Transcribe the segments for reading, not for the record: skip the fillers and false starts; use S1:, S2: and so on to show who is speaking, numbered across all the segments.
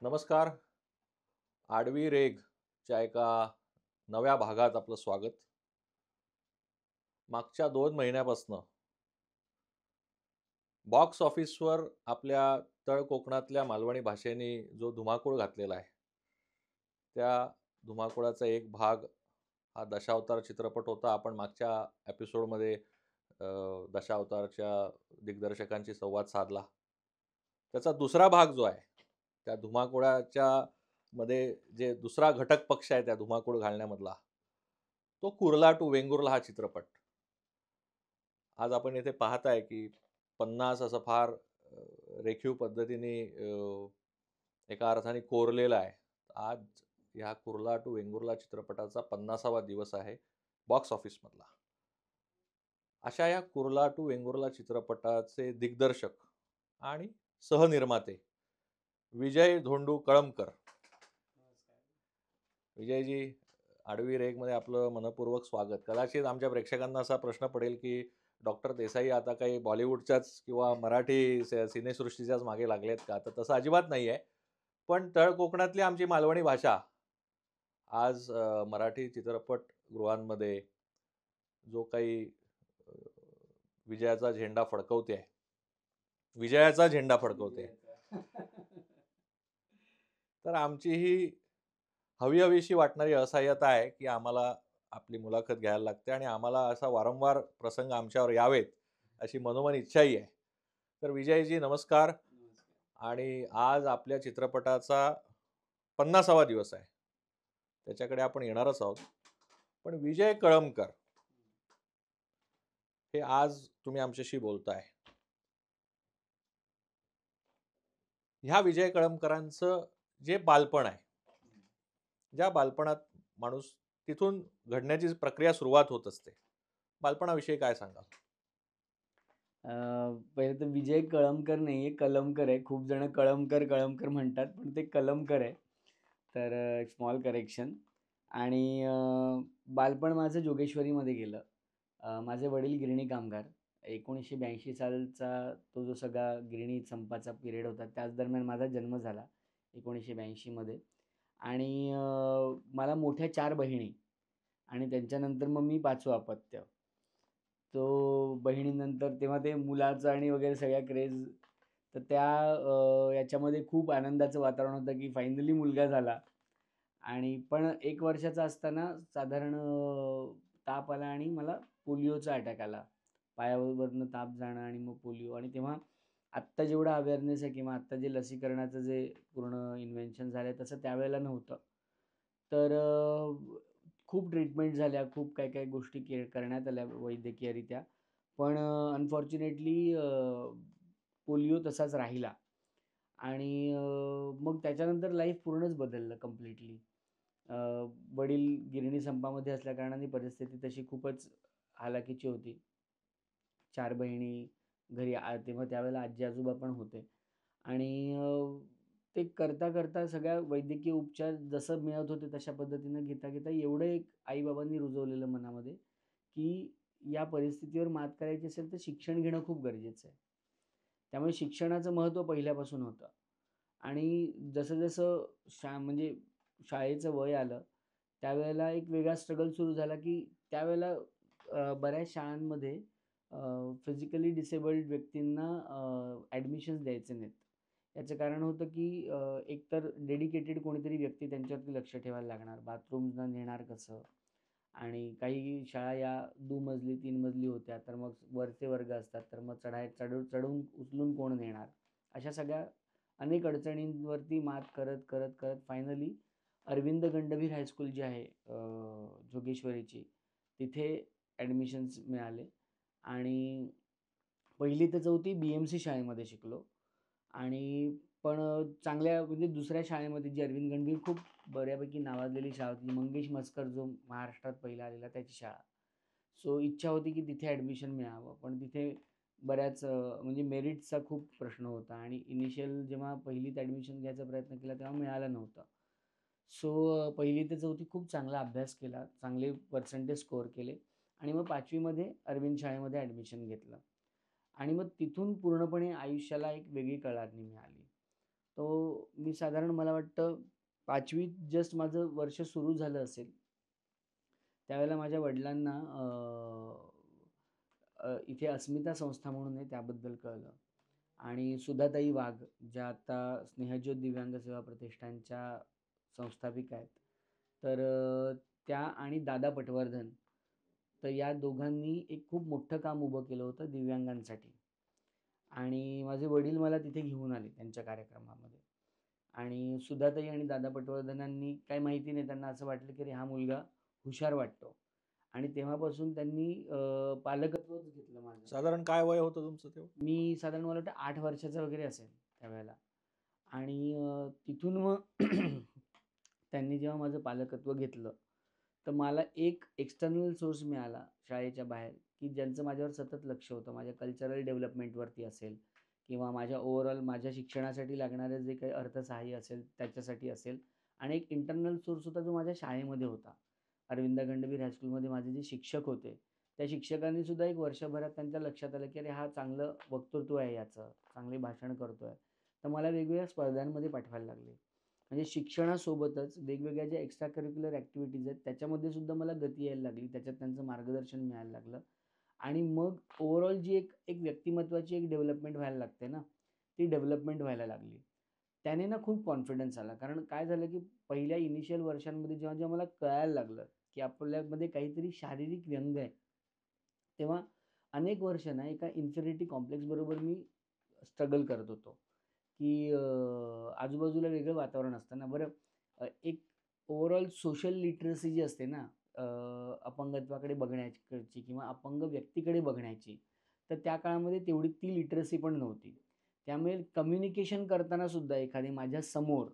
S1: नमस्कार. आडवी रेघच्या एका नव्या भागात आपलं स्वागत. मागच्या 2 महिन्यापासनं बॉक्स ऑफिसवर आपल्या तळ कोकणातल्या मालवणी भाषेने जो धुमाकूळ घातलेला आहे, त्या धुमाकूळाचा एक भाग हा दशावतार चित्रपट होता. आपण मागच्या एपिसोडमध्ये दशावतारच्या दिग्दर्शकांशी संवाद साधला. त्याचा दुसरा भाग जो आहे, त्या धुमाकूळाच्या मध्ये जे दुसरा घटक पक्ष आहे त्या धुमाकूळ घालण्यामधला, तो कुर्ला टू वेंगुर्ला हा चित्रपट. आज आपण येथे पाहताय की 50 असं फार रेखीव पद्धतीने एका अर्थाने कोरलेलं आहे. आज ह्या कुर्ला टू वेंगुर्ला चित्रपटाचा 50वा दिवस आहे बॉक्स ऑफिसमधला. अशा या कुर्ला टू वेंगुर्ला चित्रपटाचे दिग्दर्शक आणि सहनिर्माते विजय धोंडू कळमकर. विजयजी, आडवी रेघमध्ये आपलं मनपूर्वक स्वागत. कदाचित आमच्या प्रेक्षकांना असा प्रश्न पडेल की डॉक्टर देसाई आता काही बॉलिवूडच्याच किंवा मराठी सिनेसृष्टीच्याच मागे लागलेत का? तर तसं अजिबात नाही आहे. पण तळ कोकणातली आमची मालवणी भाषा आज मराठी चित्रपटगृहांमध्ये जो काही विजयाचा झेंडा फडकवते आहे, विजयाचा झेंडा फडकवते, तर आमची ही हवी-हवीशी वाटणारी असहाय्यता आहे की आम्हाला आपली मुलाखत घ्यायला लागते आणि आम्हाला असा वारंवार प्रसंग आमच्यावर यावेत, अशी मनोमन इच्छाही आहे. तर विजयजी नमस्कार. आणि आज आपल्या चित्रपटाचा 50वा दिवस आहे. त्याच्याकडे आपण येणारच आहोत. पण विजय कळमकर हे आज तुम्ही आमच्याशी बोलताय. ह्या विजय कळमकरांचं जे बालपण आहे, ज्या बालपणात माणूस तिथून घडण्याची प्रक्रिया सुरुवात होत असते. बालपणाविषयी काय सांगाल?
S2: पहिले तर विजय कळमकर नाही आहे, कलमकर आहे. खूप जण कळमकर, कळमकर म्हणतात, पण ते कलमकर आहे. तर एक स्मॉल करेक्शन. आणि बालपण माझं जोगेश्वरीमध्ये गेलं. माझे वडील गिरणी कामगार. 1982 सालचा तो जो सगळा गिरणी संपाचा पिरियड होता, त्याच दरम्यान माझा जन्म झाला 1982 मध्ये. आणि मला मोठ्या 4 बहिणी आणि त्यांच्यानंतर मग मी 5वं अपत्य. तो बहिणीनंतर तेव्हा ते मुलाचं आणि वगैरे सगळ्या क्रेज. तर त्या याच्यामध्ये खूप आनंदाचं वातावरण होतं की फायनली मुलगा झाला. आणि पण 1 वर्षाचा असताना साधारण ताप आला आणि मला पोलिओचा अटॅक आला. पायावरनं ताप जाणं आणि मग पोलिओ. आणि तेव्हा आत्ता जेवढा अवेअरनेस आहे किंवा आत्ता जे लसीकरणाचं जे पूर्ण इन्व्हेन्शन झालं तसं त्यावेळेला नव्हतं. तर खूप ट्रीटमेंट झाल्या, खूप काही काही गोष्टी करण्यात आल्या वैद्यकीयरित्या. पण अनफॉर्च्युनेटली पोलिओ तसाच राहिला. आणि मग त्याच्यानंतर लाईफ पूर्णच बदललं कंप्लीटली. वडील गिरणी संपामध्ये असल्याकारणाने परिस्थिती तशी खूपच हालाकीची होती. 4 बहिणी घरी, तेव्हा त्यावेळेला आजी-आजोबा पण होते. आणि ते करता-करता सगळ्या वैद्यकीय उपचार जसं मिळत होते तशा पद्धतीनं घेता-घेता एवढं एक आई-बाबांनी रुजवलेलं मनामध्ये, की या परिस्थितीवर मात करायची असेल तर शिक्षण घेणं खूप गरजेचं आहे. त्यामुळे शिक्षणाचं महत्त्व पहिल्यापासून होतं. आणि जसं-जसं म्हणजे शाळेचं वय आलं, त्यावेळेला एक वेगळा स्ट्रगल सुरू झाला, की त्यावेळेला बऱ्याच शाळांमध्ये फिजिकली डिसेबल्ड व्यक्तींना ॲडमिशन्स द्यायचे नाहीत. याचं कारण होतं, की एकतर डेडिकेटेड कोणीतरी व्यक्ती त्यांच्यावरती लक्ष ठेवायला लागणार. बाथरूमला नेणार कसं? आणि काही शाळा या दुमजली, 3 मजली होत्या, तर मग वरचे वर्ग असतात, तर मग चढून उचलून कोण नेणार? अशा सगळ्या अनेक अडचणींवरती मात करत, करत, करत फायनली अरविंद गंडभीर हायस्कूल जी आहे जोगेश्वरीची, तिथे ॲडमिशन्स मिळाले. आणि 1ली ते 4थी BMC शाळेमध्ये शिकलो. आणि पण चांगल्या म्हणजे दुसऱ्या शाळेमध्ये जी अरविंद गंभीर खूप बऱ्यापैकी नावाजलेली शाळा होती. मंगेश मस्कर जो महाराष्ट्रात पहिला आलेला त्याची शाळा. सो इच्छा होती की तिथे ॲडमिशन मिळावं. पण तिथे बऱ्याच म्हणजे मेरिटचा खूप प्रश्न होता आणि इनिशियल जेव्हा 1लीत ॲडमिशन घ्यायचा प्रयत्न केला तेव्हा मिळालं नव्हतं. सो 1ली ते 4थी खूप चांगला अभ्यास केला, चांगले पर्सेंटेज स्कोअर केले आणि मग 5वीमध्ये अरविंद शाळेमध्ये ॲडमिशन घेतलं. आणि मग तिथून पूर्णपणे आयुष्याला एक वेगळी कलाटणी मिळाली. तो मी साधारण मला वाटतं 5वीत जस्ट माझं वर्ष सुरू झालं असेल. त्यावेळेला माझ्या वडिलांना इथे अस्मिता संस्था म्हणून आहे त्याबद्दल कळलं आणि सुधाताई वाघ ज्या आता स्नेहज्योत दिव्यांग सेवा प्रतिष्ठानच्या संस्थापिका आहेत. तर त्या आणि दादा पटवर्धन, तर या दोघांनी एक खूप मोठं काम उभं केलं होतं दिव्यांगांसाठी आणि माझे वडील मला तिथे घेऊन आले त्यांच्या कार्यक्रमामध्ये आणि सुधाताई आणि दादा पटवर्धनांनी काही माहिती नाही, त्यांना असं वाटलं की अरे हा मुलगा हुशार वाटतो आणि तेव्हापासून त्यांनी पालकत्वच घेतलं माझं.
S1: साधारण काय वय होतं तुमचं तेव्हा?
S2: मी साधारण मला वाटतं 8 वर्षाचा वगैरे असेल त्यावेळेला आणि तिथून मग त्यांनी जेव्हा माझं पालकत्व घेतलं, तर मला एक एक्सटर्नल सोर्स मिळाला शाळेच्या बाहेर, की ज्यांचं माझ्यावर सतत लक्ष होतं. माझ्या कल्चरल डेव्हलपमेंटवरती असेल किंवा माझ्या ओव्हरऑल माझ्या शिक्षणासाठी लागणारं जे काही अर्थसहाय्य असेल त्याच्यासाठी असेल आणि एक इंटरनल सोर्स होता जो माझ्या शाळेमध्ये होता. अरविंद गंडवीर हायस्कूलमध्ये माझे जे शिक्षक होते, त्या शिक्षकांनी सुद्धा एक वर्षभरात त्यांच्या लक्षात आलं, की अरे हा चांगलं वक्तृत्व आहे याचं, चांगले भाषण करतोय. तर मला वेगवेगळ्या स्पर्धांमध्ये पाठवायला लागले. म्हणजे शिक्षणासोबतच वेगवेगळ्या ज्या एक्स्ट्रा करिक्युलर ॲक्टिव्हिटीज आहेत त्याच्यामध्ये सुद्धा मला गती यायला लागली. त्याच्यात त्यांचं मार्गदर्शन मिळायला लागलं आणि मग ओव्हरऑल जी एक एक व्यक्तिमत्त्वाची एक डेव्हलपमेंट व्हायला लागते ना, ती डेव्हलपमेंट व्हायला लागली. त्याने ना खूप कॉन्फिडन्स आला. कारण काय झालं, की पहिल्या इनिशियल वर्षांमध्ये जेव्हा मला कळायला लागलं, की आपल्यामध्ये काहीतरी शारीरिक व्यंग आहे. तेव्हा अनेक वर्ष ना एका इन्फिनिटी कॉम्प्लेक्स बरोबर मी स्ट्रगल करत होतो, की आजूबाजूला वेगळं वातावरण असतं ना. बरं एक ओव्हरऑल सोशल लिटरसी जी असते ना, अ, अपंगत्वाकडे बघण्याची किंवा अपंग व्यक्तीकडे बघण्याची, तर त्या काळामध्ये तेवढी ती लिटरसी पण नव्हती. त्यामुळे कम्युनिकेशन करताना सुद्धा एखादी माझ्या समोर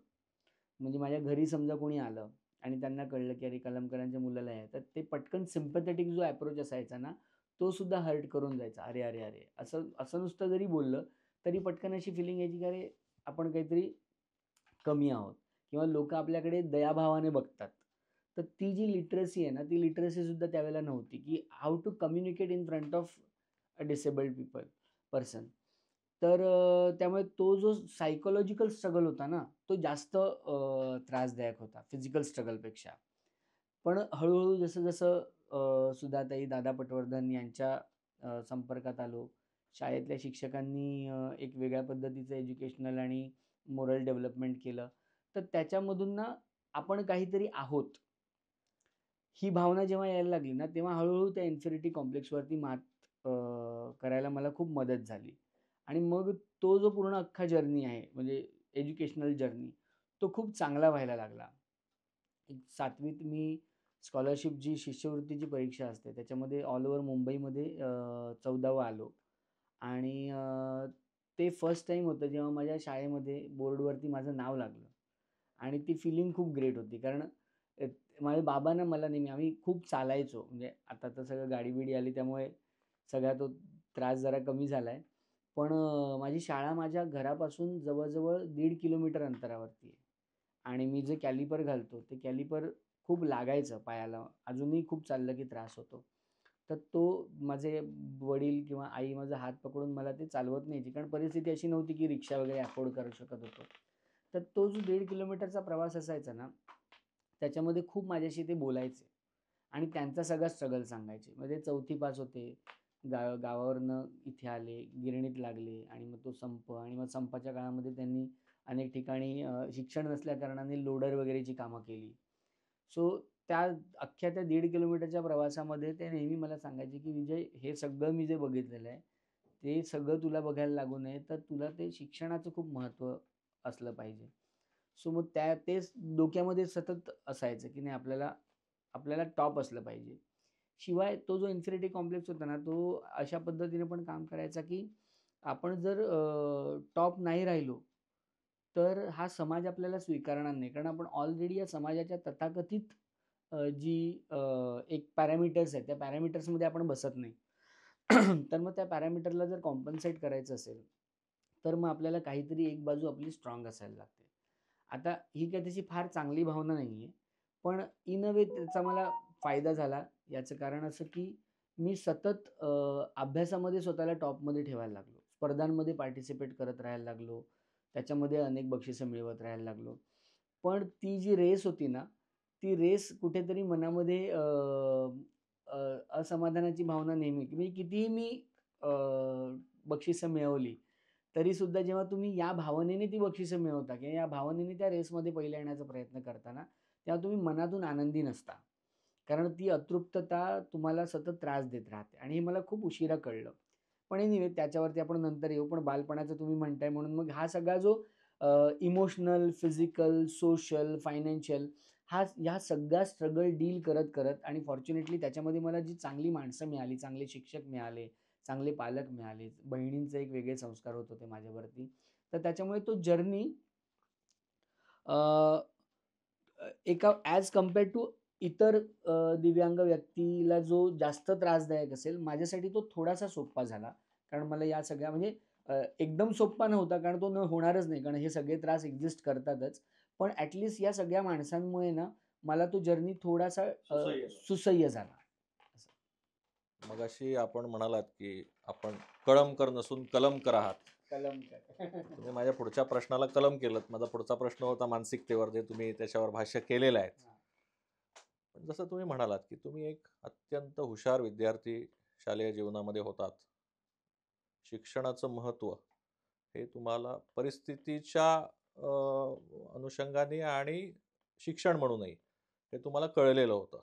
S2: म्हणजे माझ्या घरी समजा कोणी आलं आणि त्यांना कळलं, की अरे कलमकरांच्या मुलाला आहे, तर ते पटकन सिम्पॅथेटिक जो अप्रोच असायचा ना, तो सुद्धा हर्ट करून जायचा. "अरे, अरे, अरे!" असं असं नुसतं जरी बोललं, तरी पटकन अशी फिलिंग यायची, की अरे आपण काहीतरी कमी आहोत किंवा लोकं आपल्याकडे दयाभावाने बघतात. तर ती जी लिटरसी आहे ना, ती लिटरसी सुद्धा त्यावेळेला नव्हती, की how to communicate in front of a disabled person. तर त्यामुळे तो जो सायकॉलॉजिकल स्ट्रगल होता ना, तो जास्त त्रासदायक होता फिजिकल स्ट्रगलपेक्षा. पण हळू-हळू जसं-जसं सुधाताई, दादा पटवर्धन यांच्या संपर्कात आलो. शाळेतल्या शिक्षकांनी एक वेगळ्या पद्धतीचं एज्युकेशनल आणि मोरल डेव्हलपमेंट केलं. तर त्याच्यामधून ना आपण काहीतरी आहोत, ही भावना जेव्हा यायला लागली ना, तेव्हा हळू त्या इन्फिनिटी कॉम्प्लेक्सवरती मात अ, करायला मला खूप मदत झाली. आणि मग तो जो पूर्ण अख्खा जर्नी आहे, म्हणजे एज्युकेशनल जर्नी, तो खूप चांगला व्हायला लागला. 7वीत मी स्कॉलरशिप जी शिष्यवृत्तीची परीक्षा असते, त्याच्यामध्ये ऑल ओव्हर मुंबईमध्ये 14वा आलो आणि ते फर्स्ट टाईम होतं जेव्हा माझ्या शाळेमध्ये बोर्डवरती माझं नाव लागलं आणि ती फिलिंग खूप ग्रेट होती. कारण अ, माझे बाबा ना मला नेहमी आम्ही खूप चालायचो. म्हणजे आता तर सगळं गाडी-बिडी आली त्यामुळे सगळा तो त्रास जरा कमी झाला आहे. पण माझी शाळा माझ्या घरापासून जवळ-जवळ 1.5 किलोमीटर अंतरावरती आहे. आणि मी जे कॅलिपर घालतो, ते कॅलिपर खूप लागायचं पायाला. अजूनही खूप चाललं की त्रास होतो. तर तो माझे वडील किंवा आई माझा हात पकडून मला ते चालवत न्यायची. कारण परिस्थिती अशी नव्हती की रिक्षा वगैरे अफोर्ड करू शकत होतो. तर तो जो 1.5 किलोमीटरचा प्रवास असायचा ना, त्याच्यामध्ये खूप माझ्याशी ते बोलायचे आणि त्यांचा सगळा स्ट्रगल सांगायचे. म्हणजे 4थी पास होते. गावावरनं इथे आले, गिरणीत लागले आणि मग तो संप आणि मग संपाच्या काळामध्ये त्यांनी अनेक ठिकाणी शिक्षण नसल्याकारणाने लोडर वगैरेची कामं केली. सो त्या अख्ख्या त्या 1.5 किलोमीटरच्या प्रवासामध्ये ते नेहमी मला सांगायचे, की "विजय, हे सगळं मी जे बघितलेलं आहे, ते सगळं तुला बघायला लागू नये, तर तुला ते शिक्षणाचं खूप महत्त्व असलं पाहिजे." सो मग तेच डोक्यामध्ये सतत असायचं, की नाही आपल्याला आपल्याला टॉप असलं पाहिजे. शिवाय तो जो इन्फिनिटी कॉम्प्लेक्स होता ना, तो अशा पद्धतीने पण काम करायचा, की आपण जर टॉप नाही राहिलो, तर हा समाज आपल्याला स्वीकारणार नाही. कारण आपण ऑलरेडी या समाजाच्या तथाकथित जी एक पॅरामीटर्स आहेत, त्या पॅरामीटर्समध्ये आपण बसत नाही. तर मग त्या पॅरामीटरला जर कॉम्पेन्सेट करायचं असेल, तर मग आपल्याला काहीतरी एक बाजू आपली स्ट्राँग असायला लागते. आता ही काही त्याची फार चांगली भावना नाहीये. पण इन अ वे त्याचा मला फायदा झाला. याचं कारण असं, की मी सतत अभ्यासामध्ये स्वतःला टॉपमध्ये ठेवायला लागलो. स्पर्धांमध्ये पार्टिसिपेट करत राहायला लागलो. त्याच्यामध्ये अनेक बक्षिसं मिळवत राहायला लागलो. पण ती जी रेस होती ना, ती रेस कुठेतरी मनामध्ये असमाधानाची भावना नेहमी म्हणजे कितीही मी अ, बक्षिसं मिळवली, तरीसुद्धा जेव्हा तुम्ही या भावनेने ती बक्षिसं मिळवता किंवा या भावनेने त्या रेसमध्ये पहिलं येण्याचा प्रयत्न करता ना, तेव्हा तुम्ही मनातून आनंदी नसता. कारण ती अतृप्तता तुम्हाला सतत त्रास देत राहते आणि हे मला खूप उशिरा कळलं. पण एनिवे त्याच्यावरती आपण नंतर येऊ. पण बालपणाचं तुम्ही म्हणताय म्हणून मग हा सगळा जो इमोशनल, फिजिकल, सोशल, फायनान्शियल ह्या सगळा स्ट्रगल डील करत आणि फॉर्च्युनेटली त्याच्यामध्ये मला जी चांगली माणसं मिळाली, चांगले शिक्षक मिळाले, चांगले पालक मिळाले, बहिणींचे एक वेगळे संस्कार होत होते माझ्यावरती. तर त्याच्यामुळे तो जर्नी एका ॲज कंपेअर्ड टू इतर दिव्यांग व्यक्तीला जो जास्त त्रासदायक असेल, माझ्यासाठी तो थोडासा सोपा झाला. कारण मला या सगळ्या म्हणजे एकदम सोप्पा नव्हता कारण तो होणारच नाही. कारण हे सगळे त्रास एक्झिस्ट करतातच. पण ॲट या सगळ्या माणसांमुळे ना, मला तो जर्नी थोडासा सुसह्य झाला. असं.
S1: मगाशी आपण म्हणालात, की आपण कळमकर नसून कलमकर आहात.
S2: कलमकर.
S1: तुम्ही माझ्या पुढच्या प्रश्नाला कलम केलंत. माझा पुढचा प्रश्न होता मानसिकतेवर, जे तुम्ही त्याच्यावर भाष्य केलेलं आहे.
S2: हां.
S1: पण जसं तुम्ही म्हणालात, की तुम्ही एक अत्यंत हुशार विद्यार्थी शालेय जीवनामध्ये होतात. शिक्षणाचं महत्त्व हे तुम्हाला परिस्थितीच्या अनुषंगाने आणि शिक्षण म्हणूनही हे तुम्हाला कळलेलं होतं.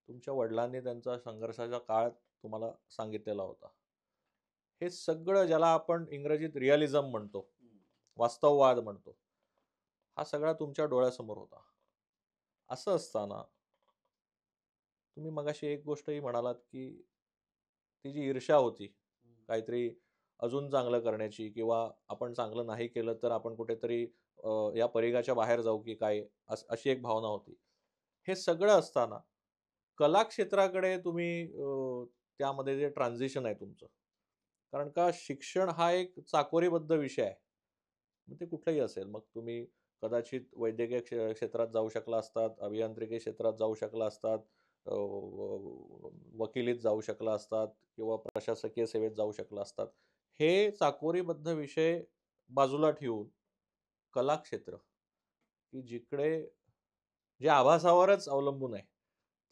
S1: तुमच्या वडिलांनी त्यांचा संघर्षाचा काळ तुम्हाला सांगितलेला होता. हे सगळं ज्याला आपण इंग्रजीत रिअलिझम म्हणतो, वास्तववाद म्हणतो, हा सगळा तुमच्या डोळ्यासमोर होता. असं असताना तुम्ही मगाशी एक गोष्टही म्हणालात, की ती जी ईर्ष्या होती, काहीतरी अजून चांगलं करण्याची किंवा आपण चांगलं नाही केलं तर आपण कुठेतरी या परिघाच्या बाहेर जाऊ की काय, अशी एक भावना होती. हे सगळं असताना कला क्षेत्राकडे तुम्ही त्यामध्ये जे ट्रान्झिशन आहे तुमचं, कारण का शिक्षण हा एक चाकोरीबद्ध विषय आहे. मग ते कुठलंही असेल. मग तुम्ही कदाचित वैद्यकीय क्षेत्रात जाऊ शकला असतात, अभियांत्रिकी क्षेत्रात जाऊ शकला असतात, वकिलीत जाऊ शकला असतात किंवा प्रशासकीय सेवेत जाऊ शकला असतात. हे चाकोरीबद्ध विषय बाजूला ठेवून कलाक्षेत्र, की जिकडे जे आभासावरच अवलंबून आहे,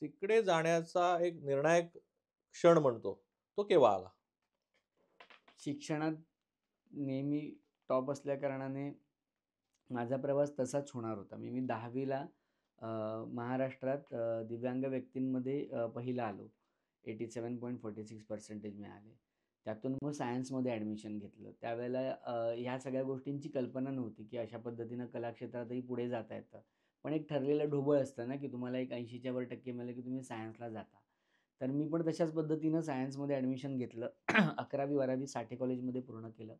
S1: तिकडे जाण्याचा एक निर्णायक क्षण म्हणतो, तो केव्हा आला?
S2: शिक्षणात नेहमी टॉप असल्याकारणाने माझा प्रवास तसाच होणार होता. मी 10वीला महाराष्ट्रात दिव्यांग व्यक्तींमध्ये पहिला आलो. 87.46% मिळाले. त्यातून मग सायन्समध्ये ॲडमिशन घेतलं. त्यावेळेला ह्या सगळ्या गोष्टींची कल्पना नव्हती, की अशा पद्धतीनं कला क्षेत्रातही पुढे जाता येतं. पण एक ठरलेलं ढोबळ असतं ना, की तुम्हाला एक 80च्या वर टक्के मिळाले, की तुम्ही सायन्सला जाता. तर मी पण तशाच पद्धतीनं सायन्समध्ये ॲडमिशन घेतलं. 11वी-12वी साठे कॉलेजमध्ये पूर्ण केलं.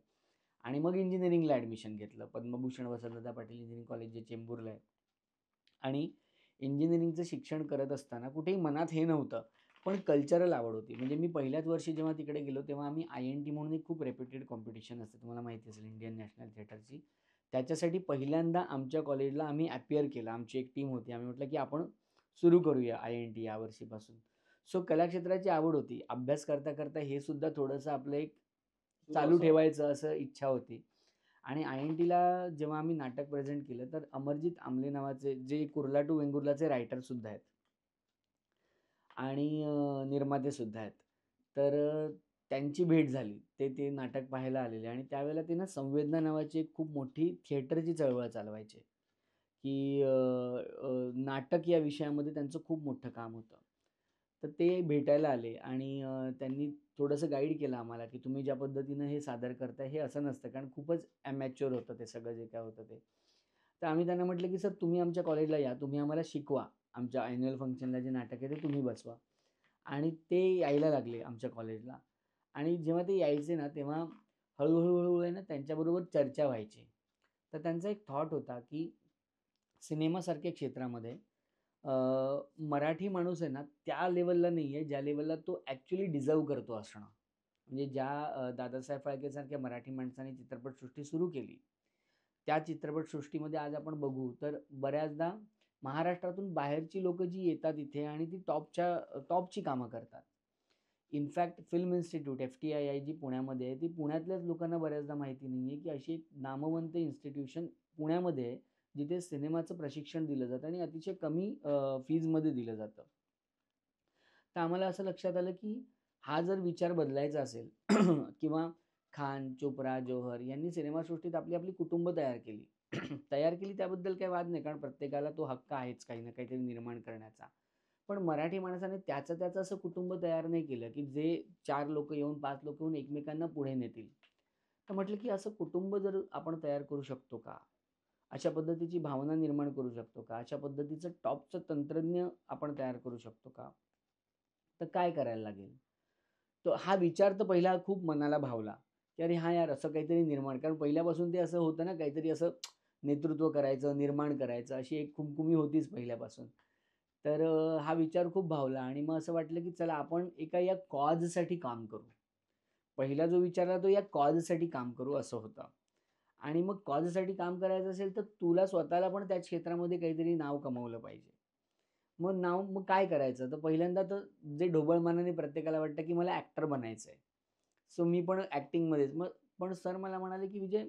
S2: आणि मग इंजिनिअरिंगला ॲडमिशन घेतलं. पद्मभूषण वसंतदादा पाटील इंजिनिअरिंग कॉलेज जे चेंबूरला आहे. आणि इंजिनिअरिंगचं शिक्षण करत असताना कुठेही मनात हे नव्हतं, पण कल्चरल आवड होती. म्हणजे मी पहिल्याच वर्षी जेव्हा तिकडे गेलो, तेव्हा आम्ही INT म्हणून एक खूप रेप्युटेड कॉम्पिटिशन असते, तुम्हाला माहिती असेल इंडियन नॅशनल थिएटरची. त्याच्यासाठी पहिल्यांदा आमच्या कॉलेजला आम्ही ॲपिअर केलं. आमची एक टीम होती. आम्ही म्हटलं, की आपण सुरू करूया INT यावर्षीपासून. सो कलाक्षेत्राची आवड होती. अभ्यास करता हे सुद्धा थोडंसं आपलं एक चालू ठेवायचं असं इच्छा होती. आणि INTला जेव्हा आम्ही नाटक प्रेझेंट केलं, तर अमरजित आमले नावाचे जे कुर्ला टू वेंगुर्लाचे रायटरसुद्धा आहेत आणि निर्मातेसुद्धा आहेत. तर त्यांची भेट झाली. ते नाटक पाहायला आलेले आणि त्यावेळेला ते ना संवेदना नावाची एक खूप मोठी थिएटरची चळवळ चालवायचे, की नाटक या विषयामध्ये त्यांचं खूप मोठं काम होतं. तर ते भेटायला आले आणि त्यांनी थोडंसं गाईड केलं आम्हाला, की तुम्ही ज्या पद्धतीनं हे सादर करताय हे असं नसतं. कारण खूपच ॲमॅच्युअर होतं ते सगळं जे काय होतं ते. तर आम्ही त्यांना म्हटलं, की "सर तुम्ही आमच्या कॉलेजला या. तुम्ही आम्हाला शिकवा. आमच्या ॲन्युअल फंक्शनला जे नाटक आहे ते तुम्ही बसवा." आणि ते यायला लागले आमच्या कॉलेजला आणि जेव्हा ते यायचे ना, तेव्हा हळू आहे ना त्यांच्याबरोबर चर्चा व्हायची. तर त्यांचा एक थॉट होता, की सिनेमासारख्या क्षेत्रामध्ये अ, मराठी माणूस आहे ना, त्या लेव्हलला नाही आहे, ज्या लेव्हलला तो ॲक्चुअली डिझर्व्ह करतो असणं. म्हणजे ज्या दादासाहेब फाळकेसारख्या मराठी माणसाने चित्रपटसृष्टी सुरू केली, त्या चित्रपटसृष्टीमध्ये आज आपण बघू तर बऱ्याचदा महाराष्ट्रातून बाहेरची लोकं जी येतात इथे आणि ती टॉपची कामं करतात. इनफॅक्ट फिल्म इन्स्टिट्यूट FTII जी पुण्यामध्ये आहे, ती पुण्यातल्याच लोकांना बऱ्याचदा माहिती नाही आहे, की अशी एक नामवंत इन्स्टिट्यूशन पुण्यामध्ये आहे, जिथे सिनेमाचं प्रशिक्षण दिलं जातं आणि अतिशय कमी फीजमध्ये दिलं जातं. तर आम्हाला असं लक्षात आलं, की हा जर विचार बदलायचा असेल किंवा खान, चोप्रा, जौहर यांनी सिनेमासृष्टीत आपली आपली कुटुंब तयार केली. तयार केली त्याबद्दल काही वाद नाही, कारण प्रत्येकाला तो हक्क आहेच काही ना काहीतरी निर्माण करण्याचा. पण मराठी माणसाने त्याचं असं कुटुंब तयार नाही केलं, की जे 4 लोकं येऊन, 5 लोकं येऊन एकमेकांना पुढे नेतील. तर म्हटलं, की असं कुटुंब जर आपण तयार करू शकतो का? अशा पद्धतीची भावना निर्माण करू शकतो का? अशा पद्धतीचं टॉपचं तंत्रज्ञ आपण तयार करू शकतो का? तर काय करायला लागेल? तो हा विचार तर पहिला खूप मनाला भावला, की अरे हां यार, असं काहीतरी निर्माण, कारण पहिल्यापासून ते असं होतं ना, काहीतरी असं नेतृत्व करायचं, निर्माण करायचं, अशी एक खुमखुमी होतीच पहिल्यापासून. तर हा विचार खूप भावला आणि मग असं वाटलं, की चला आपण एका या कॉजसाठी काम करू. पहिला जो विचार आला तो या कॉजसाठी काम करू असं होतं. आणि मग कॉजसाठी काम करायचं असेल, तर तुला स्वतःला पण त्या क्षेत्रामध्ये काहीतरी नाव कमवलं पाहिजे. मग काय करायचं? तर पहिल्यांदा तर जे ढोबळ प्रत्येकाला वाटतं, की मला ॲक्टर बनायचंय. सो मी पण ॲक्टिंगमध्येच. पण सर मला म्हणाले, की "विजय,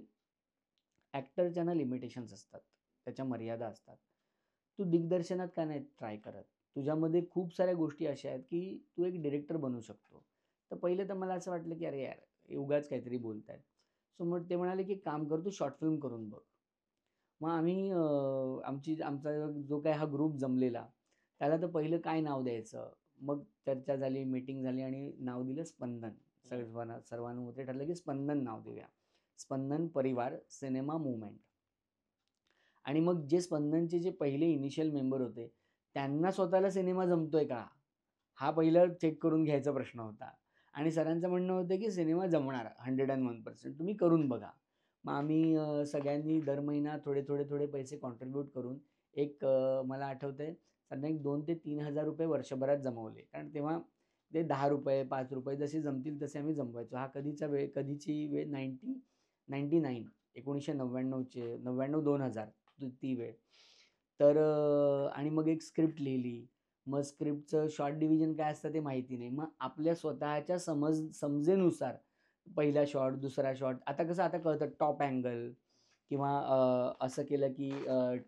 S2: ॲक्टरच्या ना लिमिटेशन्स असतात. त्याच्या मर्यादा असतात. तू दिग्दर्शनात का नाही ट्राय करत? तुझ्यामध्ये खूप साऱ्या गोष्टी अशा आहेत, की तू एक डायरेक्टर बनू शकतो." तर पहिले तर मला असं वाटलं, की अरे यार, हे उगाच काहीतरी बोलतायत. सो मग ते म्हणाले, की "काम कर, तू शॉर्ट फिल्म करून बघ." मग आम्ही आमचा जो काही हा ग्रुप जमलेला, त्याला तर पहिलं काय नाव द्यायचं? मग चर्चा झाली, मीटिंग झाली आणि नाव दिलं स्पंदन. सर्वानुमते ठरलं, की स्पंदन नाव देऊया. स्पंदन परिवार सिनेमा मूव्हमेंट. आणि मग जे स्पंदनचे जे पहिले इनिशियल मेंबर होते, त्यांना स्वतःला सिनेमा जमतोय का? हा पहिला चेक करून घ्यायचा प्रश्न होता. आणि सरांचं म्हणणं होतं, की सिनेमा जमणार 101% तुम्ही करून बघा. मग आम्ही सगळ्यांनी दर महिना थोडे पैसे कॉन्ट्रिब्यूट करून एक मला आठवतंय साधारण एक 2,000 ते 3,000 रुपये वर्षभरात जमवले. कारण तेव्हा ते ₹10, ₹5 जसे जमतील तसे आम्ही जमवायचो. हा कधीची वेळ 99 1999 99-2000 ती वेळ. तर आणि मग एक स्क्रिप्ट लिहिली. मग स्क्रिप्टचं शॉर्ट डिव्हिजन काय असतं ते माहिती नाही. मग आपल्या स्वतःच्या समजेनुसार पहिला शॉट, दुसरा शॉट, आता कळतं टॉप अँगल किंवा असं केलं की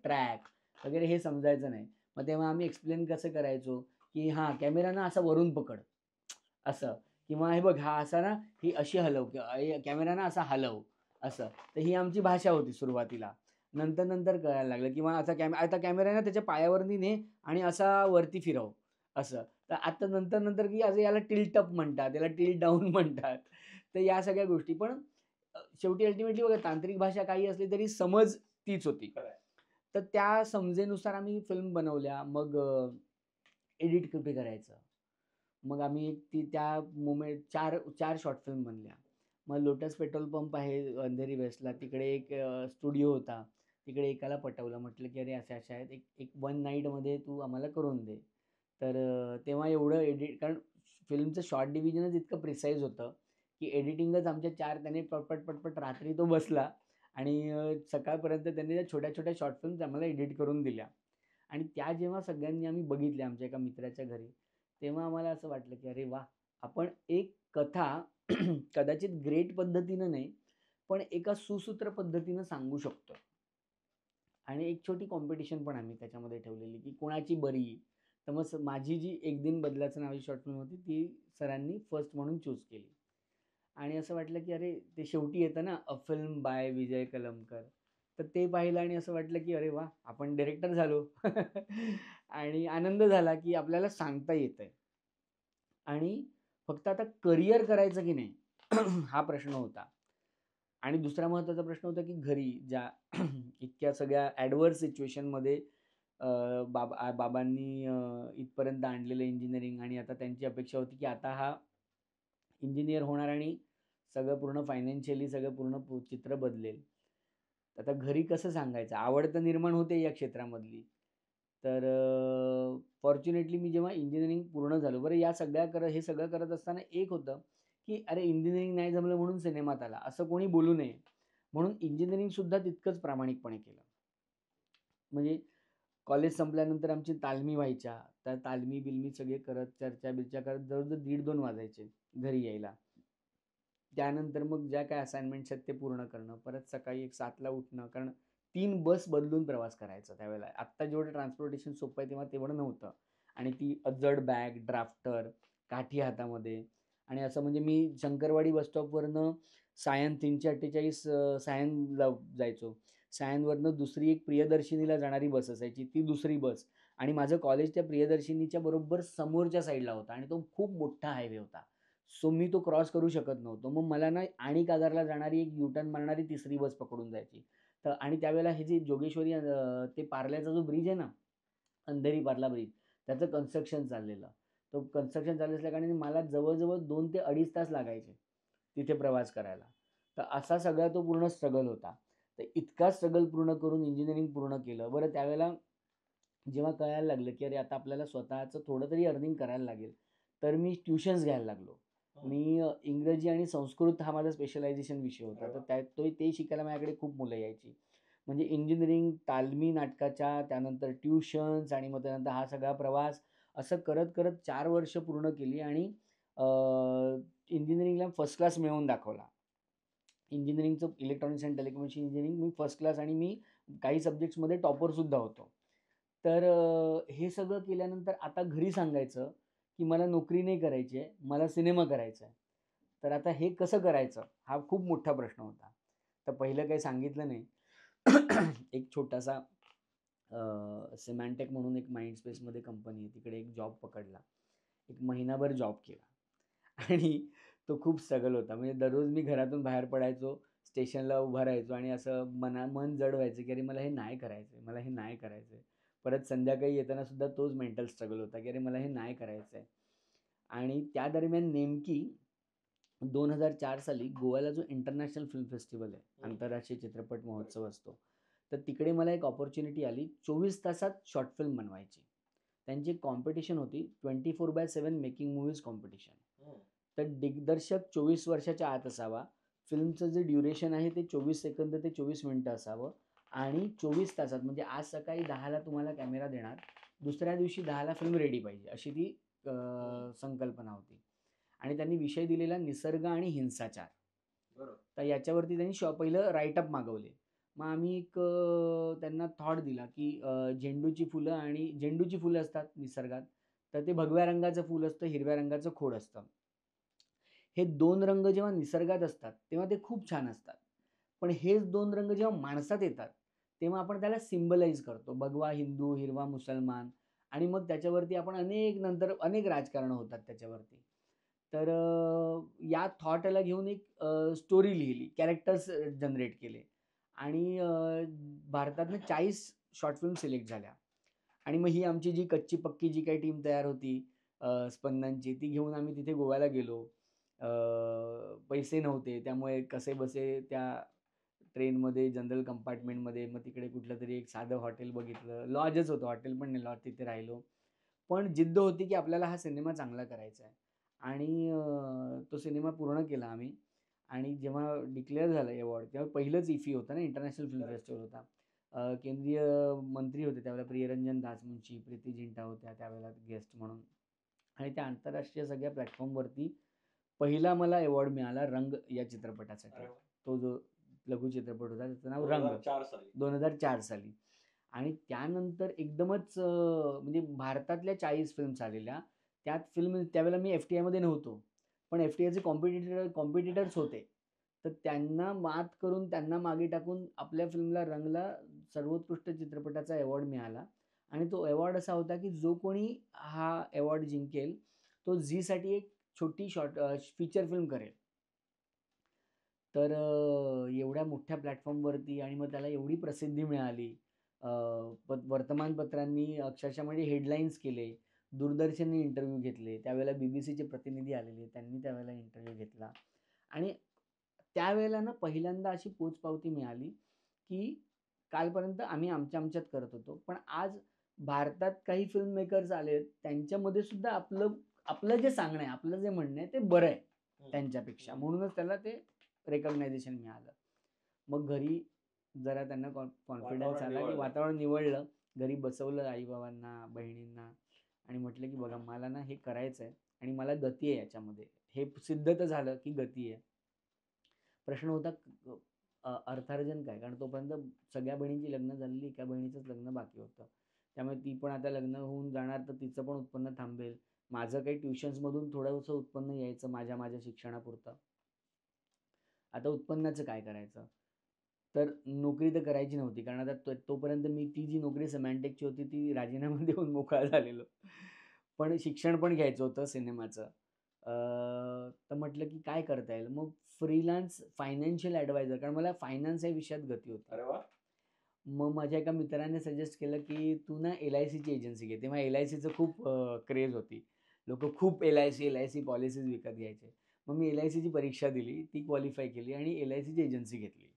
S2: ट्रॅक वगैरे हे समजायचं नाही. मग तेव्हा आम्ही एक्सप्लेन कसं करायचो, की हां, कॅमेरा ना असा वरून पकड, असं, किंवा हे बघ हा असा ना, ही अशी हलव किंवा कॅमेरा ना असा हलव, असं. तर ही आमची भाषा होती सुरुवातीला. नंतर कळायला लागलं, किंवा आता कॅमेरा ना त्याच्या पायावरती ने आणि असा वरती फिरव, असं. तर आता नंतर की असं याला टिल्ट अप म्हणतात, याला टिल्ट डाउन म्हणतात. तर या सगळ्या गोष्टी. पण शेवटी अल्टिमेटली बघा, तांत्रिक भाषा काही असली तरी समज तीच होती. तर त्या समजेनुसार आम्ही फिल्म बनवल्या. मग एडिट कुठे करायचं? मग आम्ही त्या मोमेंट 4 शॉर्ट फिल्म बनल्या. मग लोटस पेट्रोल पंप आहे अंधेरी वेस्टला, तिकडे एक स्टुडिओ होता. तिकडे एकाला पटवलं. म्हटलं, की "अरे अशा-अशा आहेत. एक एक वन नाईटमध्ये तू आम्हाला करून दे." तर तेव्हा एवढं कारण फिल्मचं शॉर्ट डिव्हिजनच इतकं प्रिसाईज होतं, की एडिटिंगच आमच्या 4 त्याने पटपट रात्री तो बसला आणि सकाळपर्यंत त्यांनी त्या छोट्या-छोट्या शॉर्ट फिल्म्स आम्हाला एडिट करून दिल्या. आणि त्या जेव्हा सगळ्यांनी आम्ही बघितल्या आमच्या एका मित्राच्या घरी, तेव्हा आम्हाला असं वाटलं, की अरे वाह! आपण एक कथा कदाचित ग्रेट पद्धतीनं नाही, पण एका सुसूत्र पद्धतीनं सांगू शकतोय. आणि एक छोटी कॉम्पिटिशन पण आम्ही त्याच्यामध्ये ठेवलेली, की कोणाची बरी. तर मग माझी जी एक दिन बदलाचं नावाची शॉर्ट फिल्म होती, ती सरांनी फर्स्ट म्हणून चूज केली. आणि असं वाटलं, की अरे ते शेवटी येतं ना, अ फिल्म बाय विजय कलमकर. तर ते पाहिलं आणि असं वाटलं, की अरे वाह! आपण डायरेक्टर झालो. आणि आनंद झाला, की आपल्याला सांगता येतंय. आणि फक्त आता करियर करायचं की नाही हा प्रश्न होता. आणि दुसरा महत्त्वाचा प्रश्न होता, की घरी ज्या इतक्या सगळ्या ॲडव्हर्स सिच्युएशनमध्ये बाबांनी इथपर्यंत आणलेलं इंजिनिअरिंग, आणि आता त्यांची अपेक्षा होती, की आता हा इंजिनिअर होणार आणि सगळं पूर्ण फायनान्शियली सगळं पूर्ण चित्र बदलेल. आता घरी कसं सांगायचं? आवड तर निर्माण होते या क्षेत्रामधली. तर फॉर्च्युनेटली मी जेव्हा इंजिनिअरिंग पूर्ण झालो. बरं, हे सगळं करत असताना एक होतं, की अरे इंजिनिअरिंग नाही जमलं म्हणून सिनेमात आला, असं कोणी बोलू नये. म्हणून इंजिनिअरिंग सुद्धा तितकंच प्रामाणिकपणे केलं. म्हणजे कॉलेज संपल्यानंतर आमची तालमी व्हायच्या. त्या तालमी-बिलमी सगळे करत, चर्चा-बिर्चा करत जवळ-जवळ 1:30-2 वाजायचे घरी यायला. त्यानंतर मग ज्या काही असाइनमेंट्स आहेत ते पूर्ण करणं. परत सकाळी एक 7:00ला उठणं. कारण 3 बस बदलून प्रवास करायचा त्यावेळेला. आत्ता जेवढं ट्रान्सपोर्टेशन सोपं आहे तेव्हा तेवढं नव्हतं. आणि ती जड बॅग, ड्राफ्टर, काठी हातामध्ये आणि असं म्हणजे मी शंकरवाडी बस स्टॉपवरनं सायन 348 सायनला जायचो. सायनवरनं दुसरी एक प्रियदर्शिनीला जाणारी बस असायची, ती दुसरी बस आणि माझं कॉलेज त्या प्रियदर्शिनीच्या बरोबर समोरच्या साईडला होता आणि तो खूप मोठा हायवे होता. सो मी तो क्रॉस करू शकत नव्हतो. मग मला ना आणि कागारला जाणारी एक यू-टर्न मारणारी तिसरी बस पकडून जायची. तर आणि त्यावेळेला हे जे जोगेश्वरी ते पार्ल्याचा जो ब्रिज आहे ना, अंधेरी पार्ला ब्रिज, त्याचं कन्स्ट्रक्शन चाललेलं. तो कन्स्ट्रक्शन चालू असल्याकारणाने मला जवळ-जवळ 2 ते 2.5 तास लागायचे तिथे प्रवास करायला. तर असा सगळा तो पूर्ण स्ट्रगल होता. तर इतका स्ट्रगल पूर्ण करून इंजिनिअरिंग पूर्ण केलं. बरं त्यावेळेला जेव्हा कळायला लागलं, की अरे आता आपल्याला स्वतःचं थोडं तरी अर्निंग करायला लागेल, तर मी ट्युशन्स घ्यायला लागलो. मी इंग्रजी आणि संस्कृत हा माझा स्पेशलायझेशन विषय होता. तर ते शिकायला माझ्याकडे खूप मुलं यायची. म्हणजे इंजिनिअरिंग, तालमी नाटकाच्या, त्यानंतर ट्युशन्स आणि मग त्यानंतर हा सगळा प्रवास असं करत-करत 4 वर्ष पूर्ण केली आणि इंजिनिअरिंगला फर्स्ट क्लास मिळवून दाखवला. इंजिनिअरिंगचं इलेक्ट्रॉनिक्स अँड टेलिकम्युनिकेशन इंजिनिअरिंग मी फर्स्ट क्लास आणि मी काही सब्जेक्ट्समध्ये टॉपरसुद्धा होतो. तर हे सगळं केल्यानंतर आता घरी सांगायचं, की मला नोकरी नाही करायची आहे, मला सिनेमा करायचा आहे. तर आता हे कसं करायचं? हा खूप मोठा प्रश्न होता. तर पहिलं काही सांगितलं नाही. एक छोटासा सिमॅन्टेक म्हणून एक माइंडस्पेसमध्ये कंपनी आहे. तिकडे एक जॉब पकडला. एक महिनाभर जॉब केला आणि तो खूप स्ट्रगल होता. म्हणजे दररोज मी घरातून बाहेर पडायचो, स्टेशनला उभा राहायचो आणि असं मन जड व्हायचं, की अरे मला हे नाही करायचंय, मला हे नाही करायचंय. परत संध्याकाळी येताना सुद्धा तोच मेंटल स्ट्रगल होता, की अरे मला हे नाही करायचंय. आणि त्या दरम्यान नेमकी 2004 साली गोव्याला जो इंटरनॅशनल फिल्म फेस्टिव्हल आहे, आंतरराष्ट्रीय चित्रपट महोत्सव असतो. तर तिकडे मला एक अपॉर्च्युनिटी आली 24 तासात शॉर्ट फिल्म बनवायची. त्यांची एक कॉम्पिटिशन होती 24/7 मेकिंग मूव्हीज कॉम्पिटिशन. तर दिग्दर्शक 24 वर्षाच्या आत असावा. फिल्मचं जे ड्युरेशन आहे ते 24 सेकंद ते 24 मिनिटं असावं आणि 24 तासात म्हणजे आज सकाळी 10ला तुम्हाला कॅमेरा देणार, दुसऱ्या दिवशी 10ला फिल्म रेडी पाहिजे अशी ती संकल्पना होती. आणि त्यांनी विषय दिलेला निसर्ग आणि हिंसाचार. तर याच्यावरती त्यांनी पहिलं राईटअप मागवले. मग आम्ही एक त्यांना थॉट दिला, की झेंडूची फुलं असतात निसर्गात. तर ते भगव्या रंगाचं फूल असतं, हिरव्या रंगाचं खोड असतं. हे 2 रंग जेव्हा निसर्गात असतात, तेव्हा ते खूप छान असतात. पण हेच 2 रंग जेव्हा माणसात येतात, तेव्हा आपण त्याला सिम्बलाइज करतो. भगवा हिंदू, हिरवा मुसलमान आणि मग त्याच्यावरती आपण नंतर अनेक राजकारणं होतात त्याच्यावरती. तर या थॉटला घेऊन एक स्टोरी लिहिली, कॅरेक्टर्स जनरेट केले आणि भारतातनं 40 शॉर्ट फिल्म सिलेक्ट झाल्या आणि मग ही आमची जी कच्ची-पक्की जी काही टीम तयार होती स्पंदनची, ती घेऊन आम्ही तिथे गोव्याला गेलो. पैसे नव्हते त्यामुळे कसेबसे त्या ट्रेनमध्ये जनरल कंपार्टमेंटमध्ये मग तिकडे कुठलंतरी एक साधं हॉटेल बघितलं. लॉजच होतं, हॉटेल पण नाही, लॉज तिथे राहिलो. पण जिद्द होती की आपल्याला हा सिनेमा चांगला करायचा आहे आणि तो सिनेमा पूर्ण केला आम्ही आणि जेव्हा डिक्लेअर झालं अवॉर्ड तेव्हा पहिलंच इफी होतं ना, इंटरनॅशनल फिल्म फेस्टिवल होता. केंद्रीय मंत्री होते त्यावेळेला प्रियरंजन दासमुन्शी, प्रीती जिंटा होत्या त्यावेळेला गेस्ट म्हणून आणि त्या आंतरराष्ट्रीय सगळ्या प्लॅटफॉर्मवरती पहिला मला अवॉर्ड मिळाला रंग या चित्रपटासाठी. तो जो लघु चित्रपट होता त्याचं नाव रंग 2004 साली आणि त्यानंतर एकदमच म्हणजे भारतातल्या 40 फिल्म्स आलेल्या. त्यात फिल्म त्यावेळेला मी एफ-टी-आयमध्ये नव्हतो. पण एफ-टी-आयचे कॉम्पिटिटर्स होते. तर त्यांना मात करून, त्यांना मागे टाकून आपल्या फिल्मला रंगला सर्वोत्कृष्ट चित्रपटाचा अवॉर्ड मिळाला आणि तो अवॉर्ड असा होता, की जो कोणी हा अवॉर्ड जिंकेल, तो झीसाठी एक छोटी फीचर फिल्म करेल. तर एवढ्या मोठ्या प्लॅटफॉर्मवरती आणि मग त्याला एवढी प्रसिद्धी मिळाली. वर्तमानपत्रांनी अक्षरशः म्हणजे हेडलाईन्स केले. दूरदर्शनने इंटरव्ह्यू घेतले. त्यावेळेला BBC चे प्रतिनिधी आलेले. त्यांनी त्यावेळेला इंटरव्ह्यू घेतला आणि त्यावेळेला ना पहिल्यांदा अशी पोचपावती मिळाली, की कालपर्यंत आम्ही आमच्यात करत होतो. पण आज भारतात काही फिल्म मेकर्स आलेत. त्यांच्यामध्ये सुद्धा आपलं जे सांगणं आहे, आपलं जे म्हणणं आहे ते बरं आहे त्यांच्यापेक्षा. म्हणूनच त्याला ते रिकॉग्नायझेशन मिळालं. मग घरी जरा त्यांना कॉन्फिडन्स आला, की वातावरण निवळलं, घरी बसवलं आई-बाबांना, बहिणींना आणि म्हटलं, की बघा मला ना हे करायचं आहे आणि मला गती आहे याच्यामध्ये. हे सिद्ध तर झालं, की गती आहे. प्रश्न होता अर्थार्जन काय? कारण तोपर्यंत सगळ्या बहिणींची लग्न झालेली, एका बहिणीचंच लग्न बाकी होतं. त्यामुळे ती पण आता लग्न होऊन जाणार, तर तिचं पण उत्पन्न थांबेल. माझं काही ट्युशन्समधून थोडंसं उत्पन्न यायचं माझ्या शिक्षणापुरतं. आता उत्पन्नाचं काय करायचं? तर नोकरी तर करायची नव्हती. कारण आता तोपर्यंत मी ती जी नोकरी सिमॅन्टेकची होती ती राजीनामा देऊन मोकळा झालेलो. पण शिक्षण पण घ्यायचं होतं सिनेमाचं. तर म्हटलं की काय करता येईल? मग फ्रीलान्स फायनान्शियल ॲडवायझर, कारण मला फायनान्स या विषयात गती होती.
S1: अरे वाह!
S2: मग माझ्या एका मित्राने सजेस्ट केलं, की "तू ना एल-आय-सीची एजन्सी घे." तेव्हा एल-आय-सीचं खूप क्रेज होती. लोकं खूप एल-आय-सी पॉलिसीज विकत घ्यायचे. मग मी एल-आय-सीची परीक्षा दिली, ती क्वालिफाय केली आणि एल-आय-सीची एजन्सी घेतली.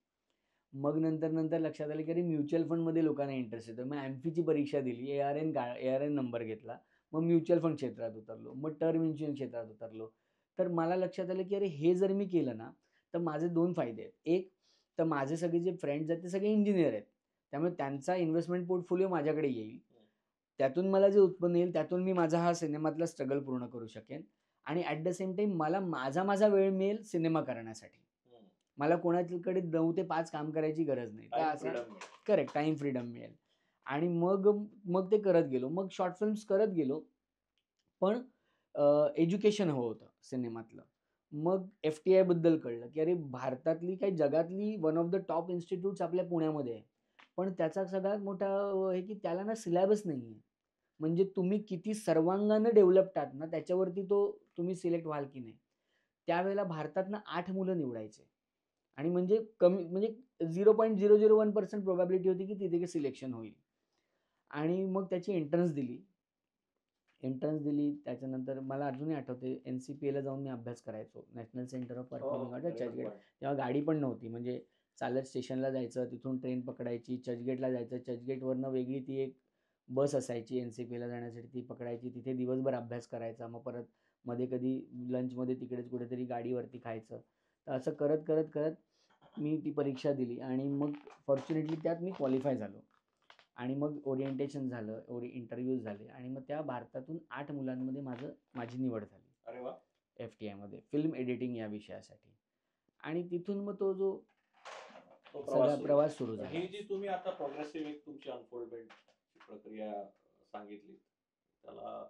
S2: मग नंतर लक्षात आलं, की अरे म्युच्युअल फंडमध्ये लोकांना इंटरेस्ट येतो. मग एम-फीची परीक्षा दिली, ए-आर-एन नंबर घेतला. मग म्युच्युअल फंड क्षेत्रात उतरलो. मग टर्म इन्शुरन्स क्षेत्रात उतरलो. तर मला लक्षात आलं, की अरे हे जर मी केलं ना, तर माझे 2 फायदे आहेत. एक, तर माझे सगळे जे फ्रेंड्स आहेत ते सगळे इंजिनिअर आहेत. त्यामुळे त्यांचा इन्व्हेस्टमेंट पोर्टफोलिओ माझ्याकडे येईल. त्यातून मला जे उत्पन्न येईल त्यातून मी माझा हा सिनेमातला स्ट्रगल पूर्ण करू शकेन आणि ॲट द सेम टाईम मला माझा वेळ मिळेल सिनेमा करण्यासाठी. मला कोणाकडे 9 ते 5 काम करायची गरज नाही. तर
S1: टाईम
S2: असा
S1: फ्रीडम मिळेल.
S2: करेक्ट टाईम फ्रीडम मिळेल आणि मग ते करत गेलो. मग शॉर्ट फिल्म्स करत गेलो. पण एज्युकेशन हवं होतं सिनेमातलं. मग एफ-टी-आयबद्दल कळलं, की अरे भारतातली काही जगातली one of the top institutes आपल्या पुण्यामध्ये आहे. पण त्याचा सगळ्यात मोठा हे की त्याला ना सिलॅबस नाहीये. म्हणजे तुम्ही किती सर्वांगानं डेव्हलप्ड आहात ना, त्याच्यावरती तुम्ही सिलेक्ट व्हाल की नाही. त्यावेळेला भारतातनं 8 मुलं निवडायचे आणि म्हणजे कमी म्हणजे 0.001% प्रोबॅबिलिटी होती की तिथे सिलेक्शन होईल. आणि मग त्याची एंट्रन्स दिली. त्याच्यानंतर मला अजूनही आठवते एन-सी-पी-एला जाऊन मी अभ्यास करायचो. National centre of performing arts
S1: very good
S2: Churchgate.
S1: Point.
S2: तेव्हा गाडी पण नव्हती. म्हणजे चालत स्टेशनला जायचं, तिथून ट्रेन पकडायची, चर्चगेटला जायचं. चर्चगेटवरनं वेगळी ती एक बस असायची एन-सी-पीला जाण्यासाठी, ती पकडायची. तिथे दिवसभर अभ्यास करायचा. मग परत मध्ये कधी लंचमध्ये तिकडेच कुठेतरी गाडीवरती खायचं. तर असं करत मी ती परीक्षा दिली आणि मग फॉर्च्युनेटली त्यात मी क्वालिफाय झालो. आणि मग ओरिएंटेशन झालं, इंटरव्ह्यूज झाले आणि मग त्या भारतातून 8 मुलांमध्ये माझी निवड झाली.
S1: अरे वाह!
S2: एफ-टी-आयमध्ये फिल्म एडिटिंग या विषयासाठी. आणि तिथून मग तो
S1: प्रवास
S2: सगळा
S1: सुरू.
S2: प्रवास सुरू
S1: पण
S2: झाला.
S1: ही जी तुम्ही आता प्रोग्रेसिव्ह एक तुमची अनफोल्डमेंटची प्रक्रिया सांगितली, त्याला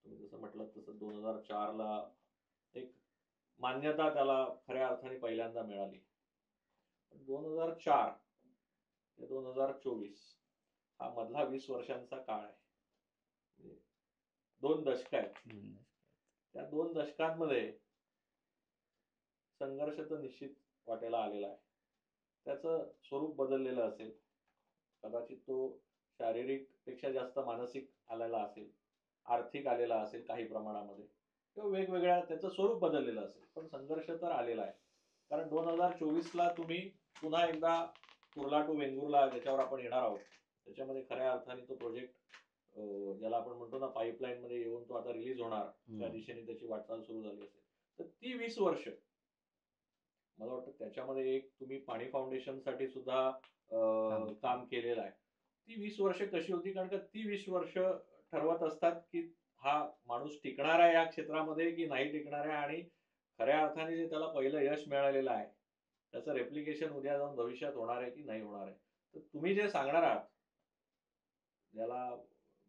S1: तुम्ही जसं म्हटलात तसं 2004ला एक मान्यता त्याला खऱ्या अर्थाने पहिल्यांदा मिळाली. 2004 ते 2024 हा मधला 20 वर्षांचा काळ आहे. म्हणजे 2 दशकं आहेत. त्या 2 दशकांमध्ये संघर्ष तर निश्चित वाटेला आलेला आहे. त्याचं स्वरूप बदललेलं असेल. कदाचित तो शारीरिकपेक्षा जास्त मानसिक आलेला असेल. आर्थिक आलेला असेल काही प्रमाणामध्ये किंवा वेगवेगळ्या त्याचं स्वरूप बदललेलं असेल. पण संघर्ष तर आलेला आहे. कारण 2024ला तुम्ही पुन्हा एकदा कुर्ला टू वेंगुर्ला ज्याच्यावर आपण येणार आहोत, त्याच्यामध्ये खऱ्या अर्थाने तो प्रोजेक्ट ज्याला आपण म्हणतो ना पाईपलाईनमध्ये येऊन तो आता रिलीज होणार, त्या दिशेने त्याची वाटचाल सुरू झाली असेल. तर ती 20 वर्ष मला वाटतं त्याच्यामध्ये एक तुम्ही पाणी फाउंडेशनसाठी सुद्धा काम केलेलं आहे. ती 20 वर्ष कशी होती? कारण का ती 20 वर्ष ठरवत असतात, की हा माणूस टिकणार आहे या क्षेत्रामध्ये की नाही टिकणार आहे आणि खऱ्या अर्थाने जे त्याला पहिलं यश मिळालेलं आहे, त्याचं रेप्लिकेशन उद्या जाऊन भविष्यात होणार आहे की नाही होणार आहे. तर तुम्ही जे सांगणार आहात, ज्याला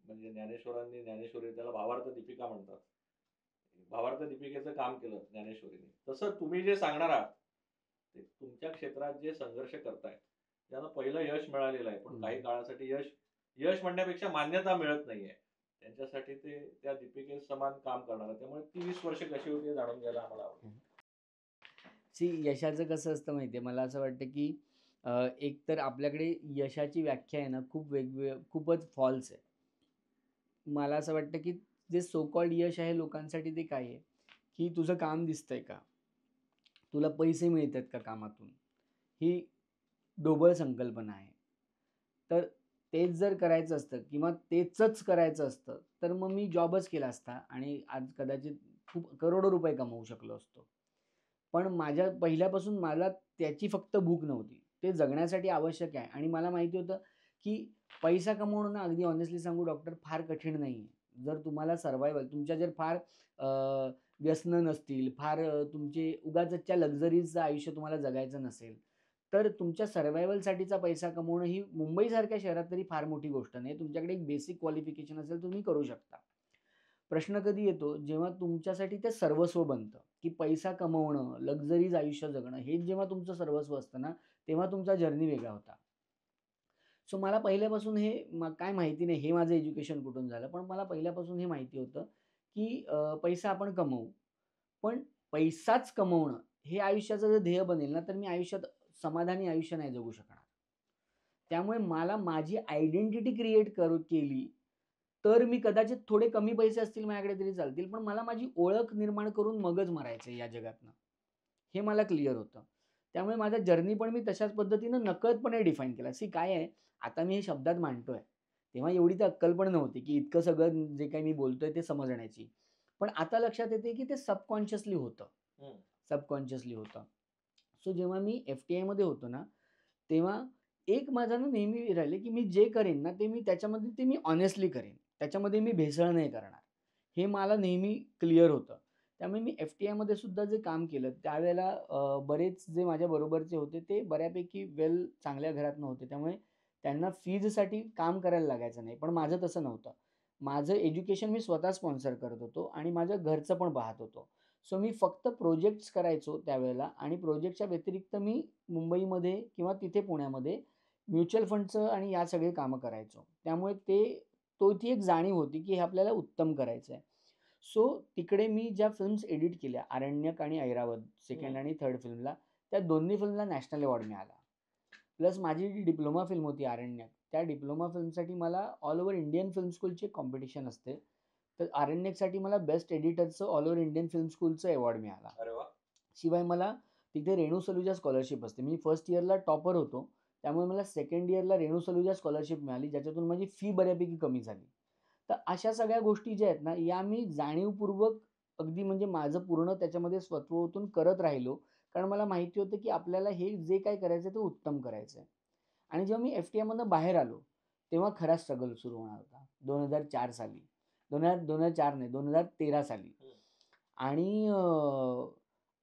S1: म्हणजे ज्ञानेश्वरांनी ज्ञानेश्वरी त्याला भावार्थ दीपिका म्हणतात. भावार्थ दीपिकेचं काम केलं ज्ञानेश्वरीने. तसं तुम्ही जे सांगणार आहात, ते तुमच्या क्षेत्रात जे संघर्ष करतायत, ज्यांना पहिलं यश मिळालेलं आहे, पण काही काळासाठी यश म्हणण्यापेक्षा मान्यता मिळत नाहीये. त्यांच्यासाठी ते त्या दीपिके समान काम करणार आहे. त्यामुळे ती 20 वर्ष कशी होती हे जाणून घ्यायला आम्हाला आवडेल.
S2: यशाचं कसं असतं माहिती आहे, मला असं वाटतं की एक तर आपल्याकडे यशाची व्याख्या आहे ना खूपच फॉल्स आहे. मला असं वाटतं की जे सो कॉल्ड यश आहे लोकांसाठी ते काय आहे, की तुझं काम दिसतंय का? तुला पैसे मिळतात का कामातून? ही ढोबळ संकल्पना आहे. तर तेच जर करायचं असतं किंवा तेचच करायचं असतं, तर मग मी जॉबच केला असता आणि आज कदाचित खूप करोडो रुपये कमवू शकलो असतो. पण पहिल्यापासून मला त्याची फक्त भूक नव्हती. ते जगण्यासाठी आवश्यक आहे आणि मला माहिती होतं की पैसा कमवणं ना, अगदी ऑनेस्टली सांगू डॉक्टर, फार कठीण नाही आहे. जर तुम्हाला सर्व्हायव्हल तुमच्या जर फार व्यसनं नसतील, फार तुमचे उगाचच्या लक्झरीजचं आयुष्य तुम्हाला जगायचं नसेल, तर तुमच्या सर्व्हायव्हलसाठीचा पैसा कमवणं ही मुंबईसारख्या शहरात तरी फार मोठी गोष्ट नाही. तुमच्याकडे एक बेसिक क्वालिफिकेशन असेल, तुम्ही करू शकता. प्रश्न कधी येतो, जेव्हा तुमच्यासाठी ते सर्वस्व बनतं, की पैसा कमवणं, लक्झरीज आयुष्य जगणं, हेच जेव्हा तुमचं सर्वस्व असतं ना, तेव्हा तुमचा जर्नी वेगळा होता. सो मला पहिल्यापासून हे काय माहिती नाही, हे माझं एज्युकेशन कुठून झालं. पण मला पहिल्यापासून हे माहिती होतं, की पैसा आपण कमवू. पण पैसाच कमवणं हे आयुष्याचं जर ध्येय बनेल ना, तर मी आयुष्यात समाधानी आयुष्य नाही जगू शकणार. त्यामुळे मला माझी आयडेंटिटी क्रिएट केली, तर मी कदाचित थोडे कमी पैसे असतील माझ्याकडे तरी चालतील, पण मला माझी ओळख निर्माण करून मगच मरायचंय या जगातनं. हे मला क्लिअर होतं. त्यामुळे माझा जर्नी पण मी तशाच पद्धतीनं नकळतपणे डिफाईन केला. काय आहे, आता मी हे शब्दात मांडतोय. तेव्हा एवढी तर अक्कल पण नव्हती, की इतकं सगळं जे काही मी बोलतोय ते समजण्याची. पण आता लक्षात येते, की ते सबकॉन्शियसली होतं. सबकॉन्शियसली होतं. सो जेव्हा मी एफ-टी-आयमध्ये होतो ना, तेव्हा एक माझा ना नेहमी राहिले, की मी जे करेन ना, ते मी हॉनेस्टली करेन. त्याच्यामध्ये मी भेसळ नाही करणार. हे मला नेहमी क्लिअर होतं. त्यामुळे मी एफ-टी-आयमध्ये सुद्धा जे काम केलं, त्यावेळेला बरेच जे माझ्या बरोबरचे होते, ते बऱ्यापैकी चांगल्या घरातनं होते. त्यामुळे त्यांना फीजसाठी काम करायला लागायचं नाही. पण माझं तसं नव्हतं. माझं एज्युकेशन मी स्वतः स्पॉन्सर करत होतो आणि माझ्या घरचं पण पाहत होतो. सो मी फक्त प्रोजेक्ट्स करायचो त्यावेळेला आणि प्रोजेक्टच्या व्यतिरिक्त मी मुंबईमध्ये किंवा तिथे पुण्यामध्ये म्युच्युअल फंडचं आणि या सगळी कामं करायचो. त्यामुळे ती एक जाणीव होती, की हे आपल्याला उत्तम करायचं आहे. सो तिकडे मी ज्या फिल्म्स एडिट केल्या, आरण्यक आणि ऐरावत सेकंड आणि थर्ड फिल्मला, त्या दोन्ही फिल्मला नॅशनल अवॉर्ड मिळाला. प्लस माझी जी डिप्लोमा फिल्म होती आरण्यक, त्या डिप्लोमा फिल्मसाठी मला ऑल ओव्हर इंडियन फिल्म स्कूलची एक कॉम्पिटिशन असते. तर आरण्यकसाठी मला बेस्ट एडिटरचं ऑल ओव्हर इंडियन फिल्म स्कूलचं अवॉर्ड मिळाला.
S1: अरे वा.
S2: शिवाय मला तिथे रेणू सलूजा स्कॉलरशिप असते. मी फर्स्ट इयरला टॉपर होतो. त्यामुळे मला सेकंड इयरला रेणू सलूजा स्कॉलरशिप मिळाली, ज्याच्यातून माझी फी बऱ्यापैकी कमी झाली. तर अशा सगळ्या गोष्टी ज्या आहेत ना, या मी जाणीवपूर्वक अगदी म्हणजे माझं पूर्ण त्याच्यामध्ये स्वत्व ओतून करत राहिलो. कारण मला माहिती होतं, की आपल्याला हे जे काही करायचं ते उत्तम करायचं आहे. आणि जेव्हा मी एफ-टी-आयमधनं बाहेर आलो, तेव्हा खरा स्ट्रगल सुरू होणार होता. 2004 साली. 2004 नाही, 2013 साली. आणि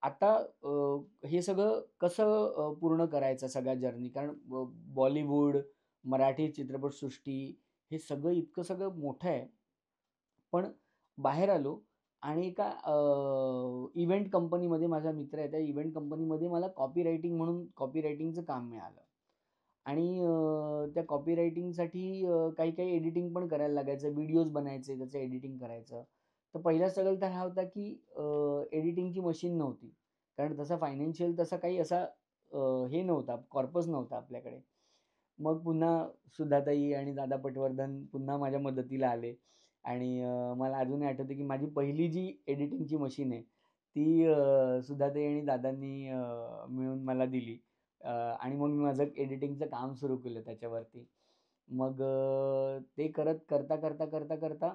S2: आता हे सगळं कसं पूर्ण करायचं सगळ्या जर्नी, कारण बॉलिवूड, मराठी चित्रपटसृष्टी हे सगळं इतकं सगळं मोठं आहे. पण बाहेर आलो आणि एका इव्हेंट कंपनीमध्ये माझा मित्र आहे. त्या इव्हेंट कंपनीमध्ये मला कॉपी रायटिंग म्हणून कॉपी रायटिंगचं काम मिळालं. आणि त्या कॉपी रायटिंगसाठी काही-काही एडिटिंग पण करायला लागायचं. व्हिडिओज बनायचे, त्याचं एडिटिंग करायचं. तर पहिला स्ट्रगल तर हा होता, की एडिटिंगची मशीन नव्हती. कारण तसा फायनान्शियल तसा काही असा हे नव्हता, कॉर्पस नव्हता आपल्याकडे. मग पुन्हा सुधाताई आणि दादा पटवर्धन पुन्हा माझ्या मदतीला आले आणि मला अजूनही आठवतं, की माझी पहिली जी एडिटिंगची मशीन आहे, ती सुधाताई आणि दादांनी मिळून मला दिली. आणि मग मी माझं एडिटिंगचं काम सुरू केलं त्याच्यावरती. मग ते करता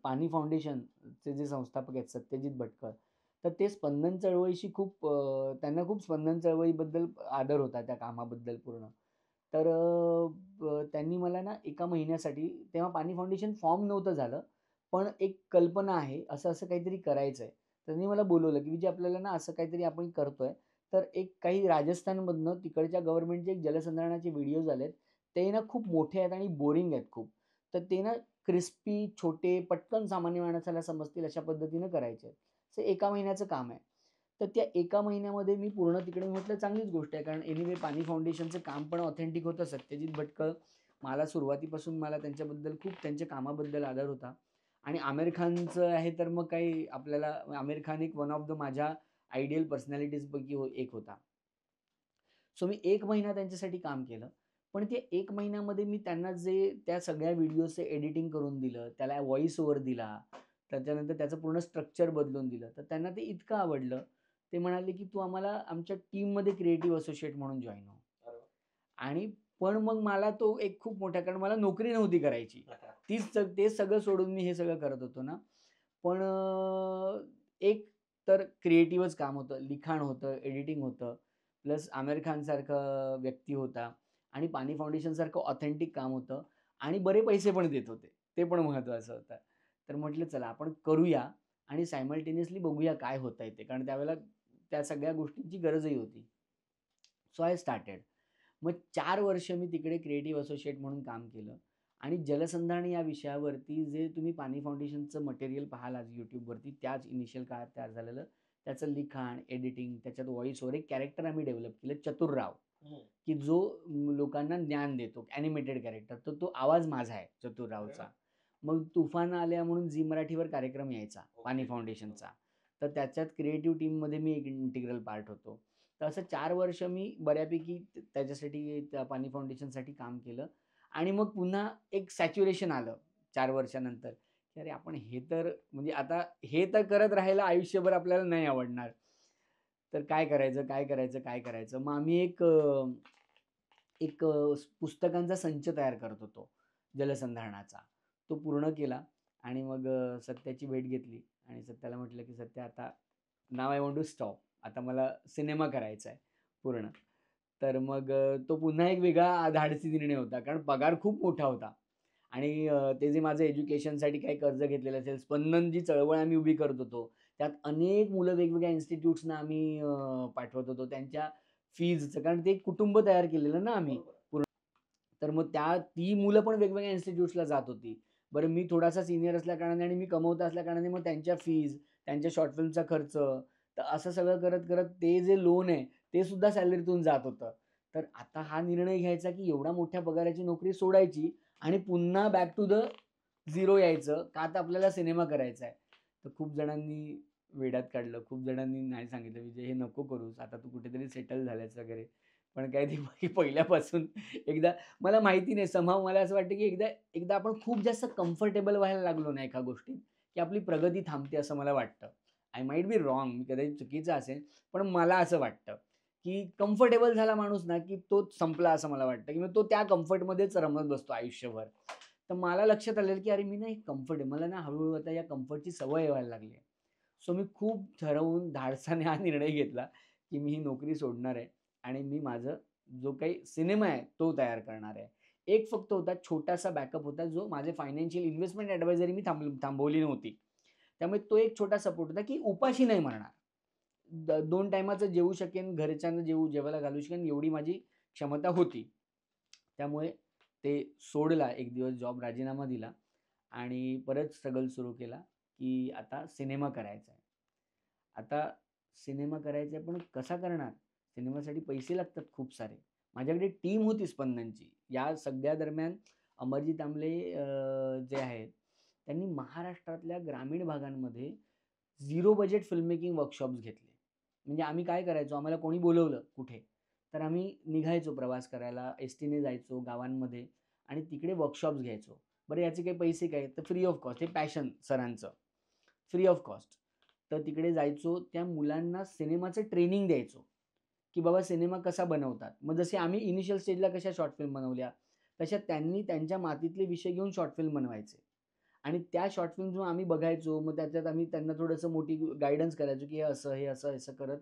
S2: पाणी फाउंडेशनचे जे संस्थापक आहेत सत्यजित भटकर, तर ते स्पंदन चळवळीशी खूप त्यांना खूप स्पंदन चळवळीबद्दल आदर होता त्या कामाबद्दल पूर्ण. तर त्यांनी मला ना एका महिन्यासाठी, तेव्हा पाणी फाउंडेशन फॉर्म नव्हतं झालं, पण एक कल्पना आहे, असं-असं काहीतरी करायचंय. त्यांनी मला बोलवलं, की "विजय आपल्याला ना असं काहीतरी आपण करतोय, तर एक काही राजस्थानमधनं तिकडच्या गव्हर्नमेंटचे एक जलसंधारणाचे व्हिडिओज आलेत. ते ना खूप मोठे आहेत आणि बोरिंग आहेत खूप. तर ते ना क्रिस्पी, छोटे, पटकन सामान्य माणसाला समजतील अशा पद्धतीनं करायचे आहेत. तर एका महिन्याचं काम आहे. तर त्या एका महिन्यामध्ये मी पूर्ण तिकडे म्हटलं चांगलीच गोष्ट आहे. कारण एनिवे पाणी फाउंडेशनचं काम पण ऑथेंटिक होतं. सत्यजित भटकळ मला सुरुवातीपासून मला त्यांच्याबद्दल खूप त्यांच्या कामाबद्दल आदर होता. आणि आमिर खानचं आहे तर मग काही आपल्याला आमिर खान एक वन ऑफ द माझ्या आयडियल पर्सनॅलिटीजपैकी एक होता. सो मी 1 महिना त्यांच्यासाठी काम केलं. पण ते 1 महिन्यामध्ये मी त्यांना जे त्या सगळ्या व्हिडिओचं एडिटिंग करून दिलं, त्याला व्हॉईस ओव्हर दिला, त्याच्यानंतर त्याचं पूर्ण स्ट्रक्चर बदलून दिलं. तर त्यांना ते इतकं आवडलं. ते म्हणाले, की "तू आम्हाला आमच्या टीममध्ये क्रिएटिव्ह असोसिएट म्हणून जॉइन हो."
S1: अरे वा.
S2: आणि पण मग मला तो एक खूप मोठा, कारण मला नोकरी नव्हती करायची. तेच सगळं सोडून मी हे सगळं करत होतो ना. पण एक तर क्रिएटिव्हच काम होतं, लिखाण होतं, एडिटिंग होतं. प्लस आमिर खानसारखा व्यक्ती होता आणि पाणी फाउंडेशनसारखं ऑथेंटिक काम होतं आणि बरे पैसे पण देत होते. ते पण महत्त्वाचं होतं. तर म्हटलं चला आपण करूया आणि सायमल्टेनियसली बघूया काय होतंय ते. कारण त्यावेळेला त्या सगळ्या गोष्टींची गरजही होती. So I started. मग 4 वर्ष मी तिकडे क्रिएटिव्ह असोसिएट म्हणून काम केलं आणि जलसंधारण या विषयावरती जे तुम्ही पाणी फाउंडेशनचं मटेरियल पाहाल आज YouTubeवरती त्याच इनिशियल काळात तयार झालेलं. त्याचं लिखाण, एडिटिंग, त्याच्यात व्हॉईस ओव्हर एक कॅरेक्टर आम्ही डेव्हलप केलं चतुरराव, की जो लोकांना ज्ञान देतो. Animated character. तर तो आवाज माझा आहे चतुररावचा. मग तुफान आल्या म्हणून झी मराठीवर कार्यक्रम यायचा पाणी फाउंडेशनचा. तर त्याच्यात क्रिएटिव्ह टीममध्ये मी एक इंटिग्रल पार्ट होतो. तर असं 4 वर्ष मी बऱ्यापैकी त्याच्यासाठी त्या पाणी फाउंडेशनसाठी काम केलं आणि मग पुन्हा एक सॅच्युरेशन आलं 4 वर्षानंतर, की अरे आपण हे तर म्हणजे आता हे तर करत राहायला आयुष्यभर आपल्याला नाही आवडणार. तर काय करायचं, काय करायचं, काय करायचं? मग आम्ही एक पुस्तकांचा संच तयार करत होतो जलसंधारणाचा. तो पूर्ण केला आणि मग सत्याची भेट घेतली आणि सत्याला म्हटलं, की "सत्या आता now I want to stop. आता मला सिनेमा करायचा आहे पूर्ण." तर मग तो पुन्हा एक वेगळा धाडसी निर्णय होता. कारण पगार खूप मोठा होता आणि ते जे माझं एज्युकेशनसाठी काही कर्ज घेतलेलं असेल, स्पंदन जी चळवळ आम्ही उभी करत होतो, त्यात अनेक मुलं वेगवेगळ्या इन्स्टिट्यूट्सना आम्ही पाठवत होतो. त्यांच्या फीजचं कारण ते एक कुटुंब तयार केलेलं ना आम्ही पूर्ण. तर मग ती मुलं पण वेगवेगळ्या इन्स्टिट्यूट्सला जात होती. बरं मी थोडासा सीनियर असल्याकारणाने आणि मी कमवता असल्याकारणाने मग त्यांच्या फीज, त्यांच्या शॉर्ट फिल्मचा खर्च, तर असं सगळं करत ते जे लोन आहे, ते सुद्धा सॅलरीतून जात होतं. तर आता हा निर्णय घ्यायचा, की एवढ्या मोठ्या पगाराची नोकरी सोडायची आणि पुन्हा बॅक टू द झिरो यायचं, का तर आपल्याला सिनेमा करायचा आहे. तर खूप जणांनी वेड्यात काढलं. खूप जणांनी नाही सांगितलं, "विजय हे नको करूस. आता तू कुठेतरी सेटल झाल्यास वगैरे." पण काय ते पहिल्यापासून एकदा मला माहिती नाही समहाऊ मला असं वाटतं, की एकदा एकदा आपण खूप जास्त कम्फर्टेबल व्हायला लागलो ना एका गोष्टीत, की आपली प्रगती थांबते असं मला वाटतं. आय माईट बी रॉंग, मी कदाचित चुकीचं असेल, पण मला असं वाटतं, की कम्फर्टेबल झाला माणूस ना, की तो संपला असं मला वाटतं, की मग तो त्या कम्फर्टमध्येच रमत बसतो आयुष्यभर. तर मला लक्षात आलेलं, की अरे मी ना मला ना हळू आता या कम्फर्टची सवय व्हायला लागली आहे. सो मी खूप ठरवून धाडसाने हा निर्णय घेतला, की मी ही नोकरी सोडणार आहे आणि मी माझं जो काही सिनेमा आहे तो तयार करणार आहे. एक फक्त होता छोटासा बॅकअप होता, जो माझे फायनान्शियल इन्व्हेस्टमेंट ॲडवायझरी मी थांबवली नव्हती. त्यामुळे तो एक छोटा सपोर्ट होता, की उपाशी नाही मरणार. 2 टाईमाचं जेवू शकेन, घरच्यांना जेवायला घालू शकेन एवढी माझी क्षमता होती. त्यामुळे ते सोडला एक दिवस जॉब राजीनामा दिला आणि परत स्ट्रगल सुरू केला, की आता सिनेमा करायचा आहे. आता सिनेमा करायचा आहे, पण कसा करणार? सिनेमासाठी पैसे लागतात खूप सारे. माझ्याकडे टीम होती स्पंदनची. या सगळ्या दरम्यान अमरजीत आमले जे आहेत, त्यांनी महाराष्ट्रातल्या ग्रामीण भागांमध्ये zero budget film making workshops घेतले. म्हणजे आम्ही काय करायचो, आम्हाला कोणी बोलवलं कुठे, तर आम्ही निघायचो प्रवास करायला, एस-टीने जायचो गावांमध्ये आणि तिकडे वर्कशॉप्स घ्यायचो. बरं याचे काही पैसे काय? तर फ्री ऑफ कॉस्ट. हे पॅशन सरांचं. Free of cost. तर तिकडे जायचो, त्या मुलांना सिनेमाचं ट्रेनिंग द्यायचो, की बाबा सिनेमा कसा बनवतात. मग जसे आम्ही इनिशियल स्टेजला कशा शॉर्ट फिल्म बनवल्या, तशा त्यांनी त्यांच्या मातीतले विषय घेऊन शॉर्ट फिल्म बनवायचे. आणि त्या शॉर्ट फिल्म जेव्हा आम्ही बघायचो, मग त्याच्यात आम्ही त्यांना थोडंसं मोठी गाईडन्स करायचो, की हे असं, असं करत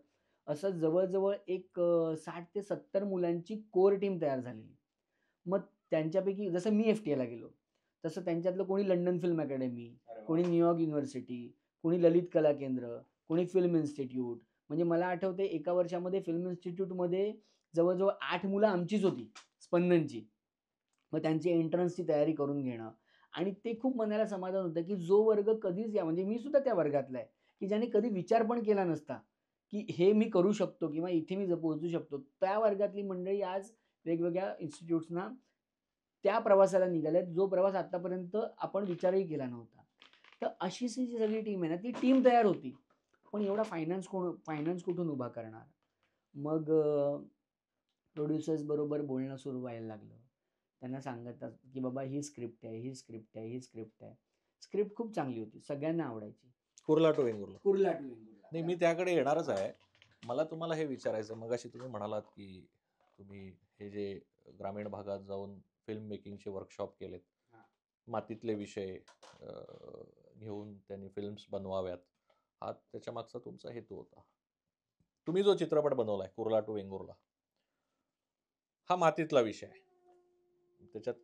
S2: असं जवळ-जवळ एक 60 ते 70 मुलांची कोर टीम तयार झालेली. मग त्यांच्यापैकी जसं मी एफ-टी-आयला गेलो, तसं त्यांच्यातलं कोणी लंडन फिल्म अकॅडमी, कोणी न्यूयॉर्क युनिव्हर्सिटी, कोणी ललित कला केंद्र, कोणी फिल्म इन्स्टिट्यूट. म्हणजे मला आठवतंय एका वर्षामध्ये फिल्म इन्स्टिट्यूटमध्ये जवळ-जवळ 8 मुलं आमचीच होती, स्पंदनची. मग त्यांची एंट्रन्सची तयारी करून घेणं आणि ते खूप मनाला समाधान होतं, की जो वर्ग कधीच म्हणजे मी सुद्धा त्या वर्गातला आहे, की ज्याने कधी विचार पण केला नसता, की हे मी करू शकतो किंवा इथे मी पोहोचू शकतो. त्या वर्गातली मंडळी आज वेगवेगळ्या इन्स्टिट्यूट्सना त्या प्रवासाला निघाल्यात, जो प्रवास आत्तापर्यंत आपण विचारही केला नव्हता. तर अशीच जी सगळी टीम आहे ना, ती टीम तयार होती. पण एवढा फायनान्स कुठून उभा करणार? मग प्रोड्युसर्स बरोबर बोलणं सुरू व्हायला लागलं. त्यांना सांगतात, की बाबा ही स्क्रिप्ट आहे, ही स्क्रिप्ट आहे, ही स्क्रिप्ट आहे. स्क्रिप्ट खूप चांगली होती. सगळ्यांना आवडायची.
S1: कुर्ला टू वेंगुर्ला.
S2: कुर्ला टू वेंगुर्ला.
S1: नाही, मी त्याकडे येणारच आहे. मला तुम्हाला हे विचारायचं मगाशी तुम्ही म्हणालात, की तुम्ही हे जे ग्रामीण भागात जाऊन फिल्म मेकिंगचे वर्कशॉप केलेत.
S2: हां.
S1: मातीतले विषय घेऊन त्यांनी फिल्म्स बनवाव्यात. हा त्याच्यामागचा तुमचा हेतू होता. तुम्ही जो चित्रपट बनवलाय कुर्ला टू वेंगुर्ला, हा मातीतला विषय आहे. त्याच्यात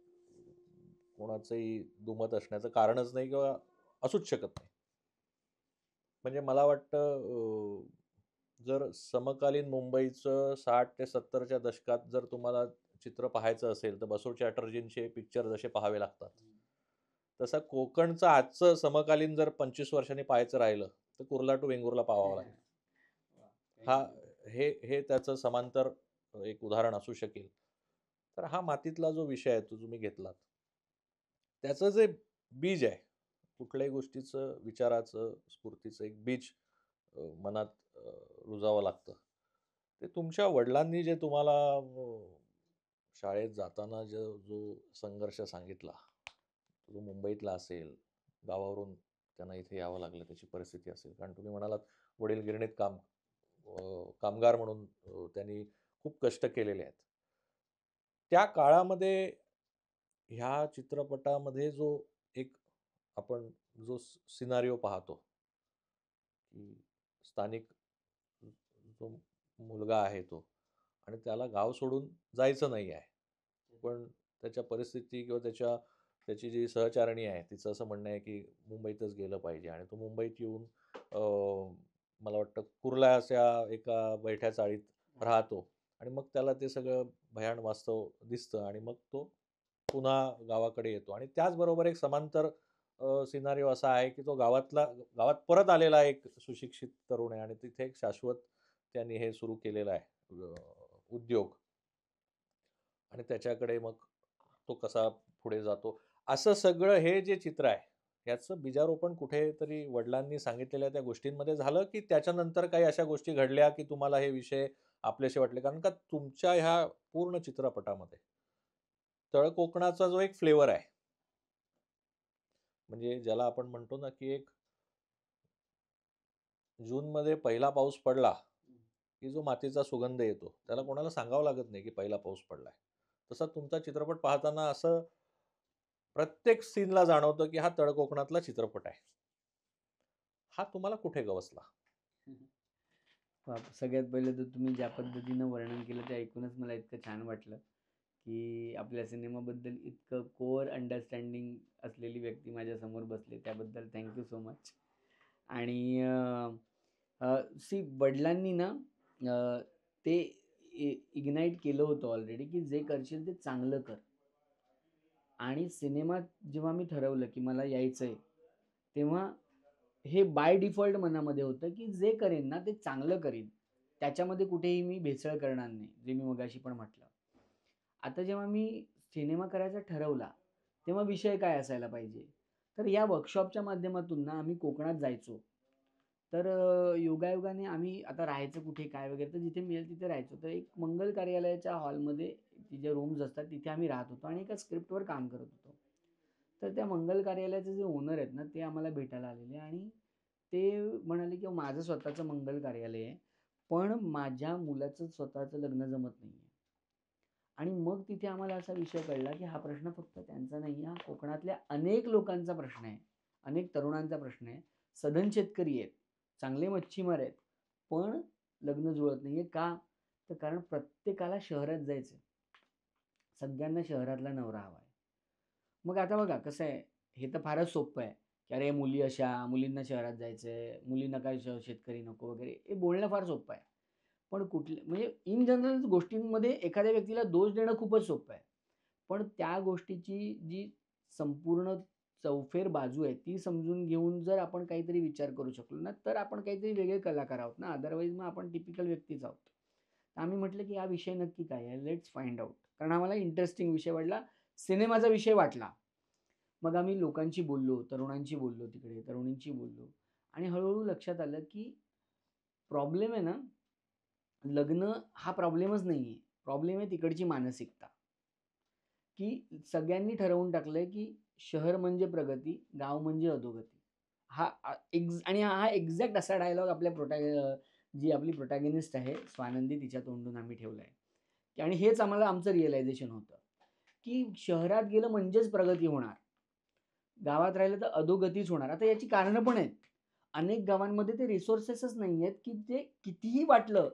S1: कोणाचंही दुमत असण्याचं कारणच नाही किंवा असूच शकत नाही. म्हणजे मला वाटतं जर समकालीन मुंबईचं 60 ते 70च्या दशकात जर तुम्हाला चित्र पाहायचं असेल तर बसव चॅटर्जींचे पिक्चर जसे पाहावे लागतात, तसं कोकणचं आजचं समकालीन जर 25 वर्षांनी पाहायचं राहिलं तर कुर्ला टू वेंगुर्ला पाहावं लागेल. हा हे त्याचं समांतर एक उदाहरण असू शकेल. तर हा मातीतला जो विषय आहे तो तुम्ही घेतलात. त्याचं जे बीज आहे, कुठल्याही गोष्टीचं, विचाराचं, स्फूर्तीचं एक बीज मनात रुजावं लागतं. ते तुमच्या वडिलांनी जे तुम्हाला शाळेत जाताना जो संघर्ष सांगितला, तो मुंबईतला असेल, गावावरून त्यांना इथे यावं लागलं त्याची परिस्थिती असेल. कारण तुम्ही म्हणालात वडील गिरणीत कामगार म्हणून त्यांनी खूप कष्ट केलेले आहेत. त्या काळामध्ये ह्या चित्रपटामध्ये जो एक आपण जो सिनारिओ पाहतो, की स्थानिक जो मुलगा आहे तो आणि त्याला गाव सोडून जायचं नाही आहे. पण त्याच्या परिस्थिती किंवा त्याची जी सहचारिणी आहे, तिचं असं म्हणणं आहे, की मुंबईतच गेलं पाहिजे आणि तो मुंबईत येऊन मला वाटतं कुर्ल्याच्या एका बैठ्या चाळीत राहतो आणि मग त्याला ते सगळं भयाण वास्तव दिसतं आणि मग तो पुन्हा गावाकडे येतो आणि त्याचबरोबर एक समांतर सिनारिओ असा आहे, की तो गावात परत आलेला एक सुशिक्षित तरुण आहे आणि तिथे एक शाश्वत त्यांनी हे सुरू केलेलं आहे उद्योग आणि त्याच्याकडे मग तो कसा पुढे जातो. असं सगळं हे जे चित्र आहे, याचं बीजारोपण कुठेतरी वडिलांनी सांगितलेल्या त्या गोष्टींमध्ये झालं, की त्याच्यानंतर काही अशा गोष्टी घडल्या, की तुम्हाला हे विषय आपलेसे वाटले? कारण का तुमच्या ह्या पूर्ण चित्रपटामध्ये तळ कोकणाचा जो एक फ्लेवर आहे, म्हणजे ज्याला आपण म्हणतो ना, की एक जूनमध्ये पहिला पाऊस पडला, की जो मातीचा सुगंध येतो. त्याला कोणाला सांगावं लागत नाही, की पहिला पाऊस पडलाय. तसा तुमचा चित्रपट पाहताना असं प्रत्येक सीनला जाणवतं, की हा तळ कोकणातला चित्रपट आहे. हा तुम्हाला कुठे गवसला?
S2: सगळ्यात पहिलं तर तुम्ही ज्या पद्धतीनं वर्णन केलं ते ऐकूनच मला इतकं छान वाटलं, की आपल्या सिनेमाबद्दल इतकं कोअर अंडरस्टँडिंग असलेली व्यक्ती माझ्यासमोर बसली. त्याबद्दल थँक यू सो मच. आणि सी वडिलांनी ना ते इग्नाईट केलं होतं ऑलरेडी, की जे करशील ते चांगलं कर. आणि सिनेमात जेव्हा मी ठरवलं, की मला यायचंय, तेव्हा हे बाय डिफॉल्ट मनामध्ये होतं, की जे करेन ना ते चांगलं करीन. त्याच्यामध्ये कुठेही मी भेसळ करणार नाही, जे मी मगाशी पण म्हटलं. आता जेव्हा मी सिनेमा करायचा ठरवला, तेव्हा विषय काय असायला पाहिजे? तर या वर्कशॉपच्या माध्यमातून ना आम्ही कोकणात जायचो. तर योगायोगाने आम्ही आता राहायचं कुठे काय वगैरे तर जिथे मिळेल तिथे राहायचो. तर एक मंगल कार्यालयाच्या हॉलमध्ये जे रूम्स असतात तिथे आम्ही राहत होतो आणि एका स्क्रिप्टवर काम करत होतो. तर त्या मंगल कार्यालयाचे जे ओनर आहेत ना, ते आम्हाला भेटायला आलेले आणि ते म्हणाले, की माझं स्वतःचं मंगल कार्यालय आहे, पण माझ्या मुलाचं स्वतःचं लग्न जमत नाहीये. आणि मग तिथे आम्हाला असा विषय कळला, की हा प्रश्न फक्त त्यांचा नाही, हा कोकणातल्या अनेक लोकांचा प्रश्न आहे. अनेक तरुणांचा प्रश्न आहे. सधन शेतकरी आहेत, चांगले मच्छीमार आहेत, पण लग्न जुळत नाहीये. का? तर कारण प्रत्येकाला शहरात जायचंय. सगळ्यांना शहरातला नवरा हवा आहे. मग आता बघा कसं आहे, हे तर फारच सोपं आहे, की अरे मुली अशा, मुलींना शहरात जायचंय, मुलींना काय शेतकरी नको वगैरे, हे बोलणं फार सोपं आहे. पण कुठले म्हणजे इन जनरल गोष्टींमध्ये एखाद्या व्यक्तीला दोष देणं खूपच सोपं आहे. पण त्या गोष्टीची जी संपूर्ण चौफेर बाजू आहे, ती समजून घेऊन जर आपण काहीतरी विचार करू शकलो ना, तर आपण काहीतरी वेगळे कलाकार आहोत ना. अदरवाईज मग आपण टिपिकल व्यक्तीच आहोत. तर आम्ही म्हटलं, की हा विषय नक्की काय आहे? Let's find out. कारण आम्हाला इंटरेस्टिंग विषय वाटला, सिनेमाचा विषय वाटला. मग आम्ही लोकांशी बोललो, तरुणांशी बोललो तिकडे, तरुणींशी बोललो आणि हळू लक्षात आलं, की प्रॉब्लेम आहे ना, लग्न हा प्रॉब्लेमच नाहीये. प्रॉब्लेम आहे तिकडची मानसिकता, की सगळ्यांनी ठरवून टाकलंय, की शहर म्हणजे प्रगती, गाव म्हणजे अधोगती. हा आणि हा एक्झॅक्ट असा डायलॉग आपल्या जी आपली प्रोटॅगनिस्ट आहे स्वानंदी तिच्या तोंडून आम्ही ठेवलाय. आणि हेच आम्हाला आमचं रिअलायझेशन होतं, की शहरात गेलं म्हणजेच प्रगती होणार. गावात राहिलं तर अधोगतीच होणार. आता याची कारणं पण आहेत. अनेक गावांमध्ये ते रिसोर्सेसच नाहीयेत, की ते कितीही वाटलं,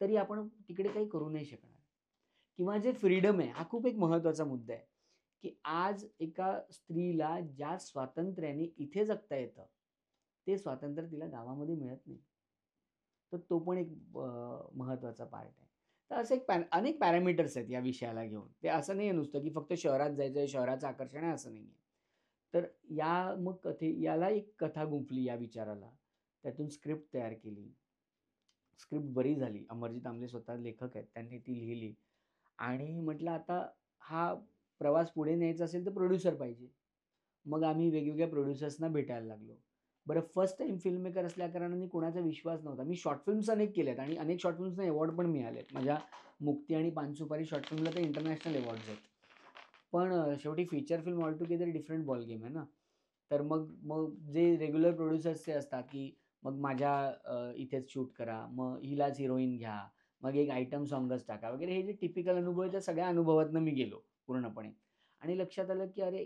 S2: तरी आपण तिकडे काही करू नाही शकणार. किंवा जे फ्रीडम आहे, हा खूप एक महत्त्वाचा मुद्दा आहे, की आज एका स्त्रीला ज्या स्वातंत्र्याने इथे जगता येतं, ते स्वातंत्र्य तिला गावामध्ये मिळत नाही. तर तो पण एक महत्त्वाचा पार्ट आहे. तर असे एक अनेक पॅरामीटर्स आहेत या विषयाला घेऊन. ते असं नाहीये नुसतं, की फक्त शहरात जायचंय, शहराचं आकर्षण आहे असं नाहीये. तर मग याला एक कथा गुंफली या विचाराला. त्यातून स्क्रिप्ट तयार केली. स्क्रिप्ट बरी झाली. अमरजित आमले स्वतः लेखक आहेत. त्यांनी ती लिहिली आणि म्हटलं आता हा प्रवास पुढे न्यायचा असेल तर प्रोड्युसर पाहिजे. मग आम्ही वेगवेगळ्या प्रोड्युसर्सना भेटायला लागलो. बरं फर्स्ट टाईम फिल्म मेकर असल्याकारणाने कोणाचा विश्वास नव्हता. मी शॉर्ट फिल्म्स अनेक केल्यात आणि अनेक शॉर्ट फिल्म्सना अवॉर्ड पण मिळालेत. माझ्या मुक्ती आणि पानसुपारी शॉर्ट फिल्मला तर इंटरनॅशनल अवॉर्ड्स आहेत. पण शेवटी feature film all together different ball game आहे ना. तर मग मग जे रेग्युलर प्रोड्युसर्सचे असतात, की मग माझ्या इथेच शूट करा, मग हिलाच हिरोईन घ्या, मग एक आयटम सॉन्गच टाका वगैरे हे जे टिपिकल अनुभव आहे त्या सगळ्या अनुभवातनं मी गेलो पूर्णपणे. आणि लक्षात आलं, की अरे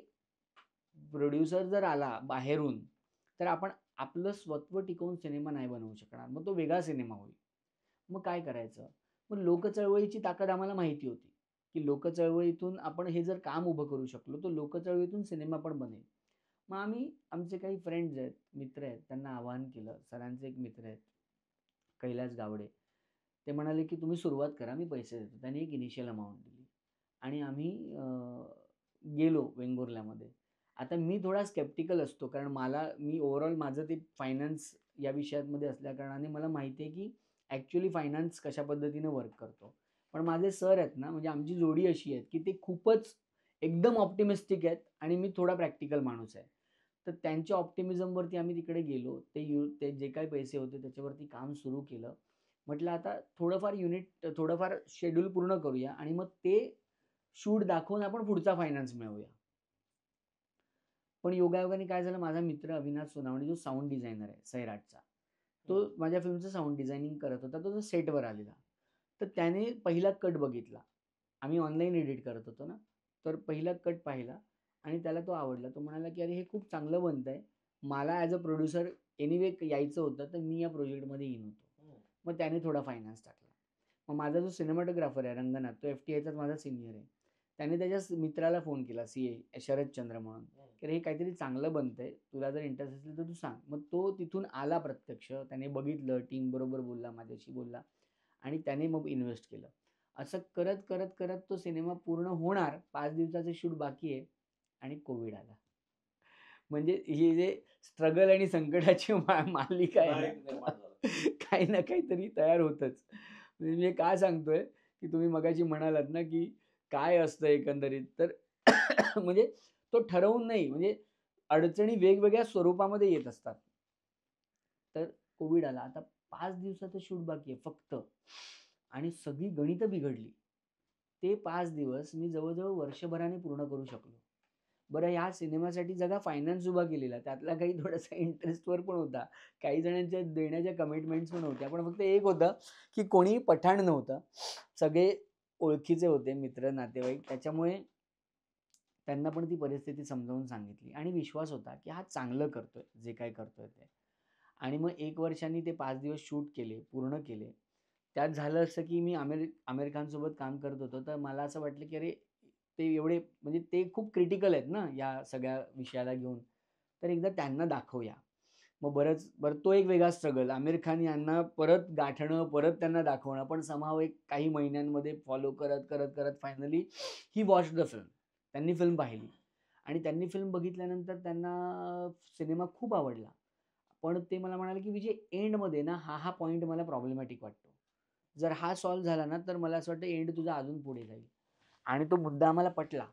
S2: प्रोड्युसर जर आला बाहेरून, तर आपण आपलं स्वत्व टिकवून सिनेमा नाही बनवू शकणार. मग तो वेगळा सिनेमा होईल. मग काय करायचं? मग लोकचळवळीची ताकद आम्हाला माहिती होती, की लोकचळवळीतून आपण हे जर काम उभं करू शकलो, तर लोकचळवळीतून सिनेमा पण बनेल. मग आम्ही आमचे काही फ्रेंड्स आहेत, मित्र आहेत, त्यांना आवाहन केलं. सरांचे एक मित्र आहेत, कैलास गावडे. ते म्हणाले, की "तुम्ही सुरुवात करा, मी पैसे देतो." त्यांनी एक इनिशियल अमाउंट दिली आणि आम्ही गेलो वेंगुर्ल्यामध्ये. आता मी थोडा स्केप्टिकल असतो, कारण मी ओव्हरऑल माझं ते फायनान्स या विषयामध्ये असल्याकारणाने मला माहिती आहे, की ॲक्चुअली फायनान्स कशा पद्धतीने वर्क करतो. पण माझे सर आहेत ना, म्हणजे आमची जोडी अशी आहे, की ते खूपच एकदम ऑप्टिमिस्टिक आहेत आणि मी थोडा प्रॅक्टिकल माणूस आहे. तर त्यांच्या ऑप्टिमिझमवरती आम्ही तिकडे गेलो. ते जे काही पैसे होते त्याच्यावरती काम सुरू केलं. म्हटलं आता थोडंफार शेड्यूल पूर्ण करूया आणि मग ते शूट दाखवून आपण पुढचा फायनान्स मिळवूया. पण योगायोगाने काय झालं, माझा मित्र अविनाश सोनावणे जो साउंड डिझायनर आहे सैराटचा. तो माझ्या फिल्मचं साउंड डिझायनिंग करत होता. तो सेटवर आलेला. तर त्याने पहिला कट बघितला. आम्ही ऑनलाईन एडिट करत होतो ना. तर पहिला कट पाहिला आणि त्याला तो आवडला. तो म्हणाला, की "अरे, हे खूप चांगलं बनतंय. मला ॲज अ प्रोड्युसर एनिवे यायचं होतं, तर मी या प्रोजेक्टमध्ये येईन होतो." मग त्याने थोडा फायनान्स टाकला. मग माझा जो सिनेमॅटोग्राफर आहे रंगनाथ, तो एफ-टी-आयचाच माझा सिनियर आहे. त्याने त्याच्या मित्राला फोन केला, सी-ए शरदचंद्र म्हणून, की "अरे, हे काहीतरी चांगलं बनतंय. तुला जर इंटरेस्ट असेल तर तू सांग." मग तो तिथून आला प्रत्यक्ष. त्याने बघितलं, टीमबरोबर बोलला, माझ्याशी बोलला आणि त्याने मग इन्व्हेस्ट केलं. असं करत, करत, करत तो सिनेमा पूर्ण होणार. 5 दिवसाचं शूट बाकी आहे आणि कोविड आला. म्हणजे हे जे स्ट्रगल आणि संकटाची मालिका आहे
S1: पुन्हा एक
S2: ना,
S1: निर्माण झालं.
S2: काही ना काहीतरी तयार होतंच. म्हणजे मी का सांगतोय, की तुम्ही मगाशी म्हणालात ना, की काय असतं एकंदरीत तर म्हणजे तो ठरवून नाही, म्हणजे अडचणी वेगवेगळ्या स्वरूपामध्ये येत असतात. तर कोविड आला. आता 5 दिवसाचं शूट बाकी आहे फक्त आणि सगळी गणितं बिघडली. ते 5 दिवस मी जवळ-जवळ वर्षभराने पूर्ण करू शकलो. बरं ह्या सिनेमासाठी सगळा फायनान्स उभा केलेला. त्यातला काही थोडासा इंटरेस्टवर पण होता. काही जणांच्या देण्याच्या कमिटमेंट्स पण होत्या. पण फक्त एक होतं, की कोणीही पठाण नव्हतं. सगळे ओळखीचे होते मित्र, नातेवाईक. त्याच्यामुळे त्यांना पण ती परिस्थिती समजावून सांगितली आणि विश्वास होता, की हा चांगलं करतोय, जे काही करतोय ते. आणि मग 1 वर्षांनी ते 5 दिवस शूट केले, पूर्ण केले. त्यात झालं असं, की मी आमिर खानसोबत काम करत होतो. तर मला असं वाटलं, की अरे, ते एवढे म्हणजे ते खूप क्रिटिकल आहेत ना, या सगळ्या विषयाला घेऊन. तर एकदा त्यांना दाखवूया. मग बरं तो एक वेगळा स्ट्रगल. आमिर खान यांना परत गाठणं, परत त्यांना दाखवणं. पण समहाऊ एक काही महिन्यांमध्ये फॉलो करत, करत, करत finally he watched the film. त्यांनी फिल्म पाहिली आणि त्यांनी फिल्म बघितल्यानंतर त्यांना सिनेमा खूप आवडला. पण ते मला म्हणाले, की "विजय एंडमध्ये ना हा पॉइंट मला प्रॉब्लेमॅटिक वाटतो. जर हा सॉल्व्ह झाला ना, तर मला असं वाटतं एंड तुझा अजून पुढे जाईल." आणि तो मुद्दा आम्हाला पटला.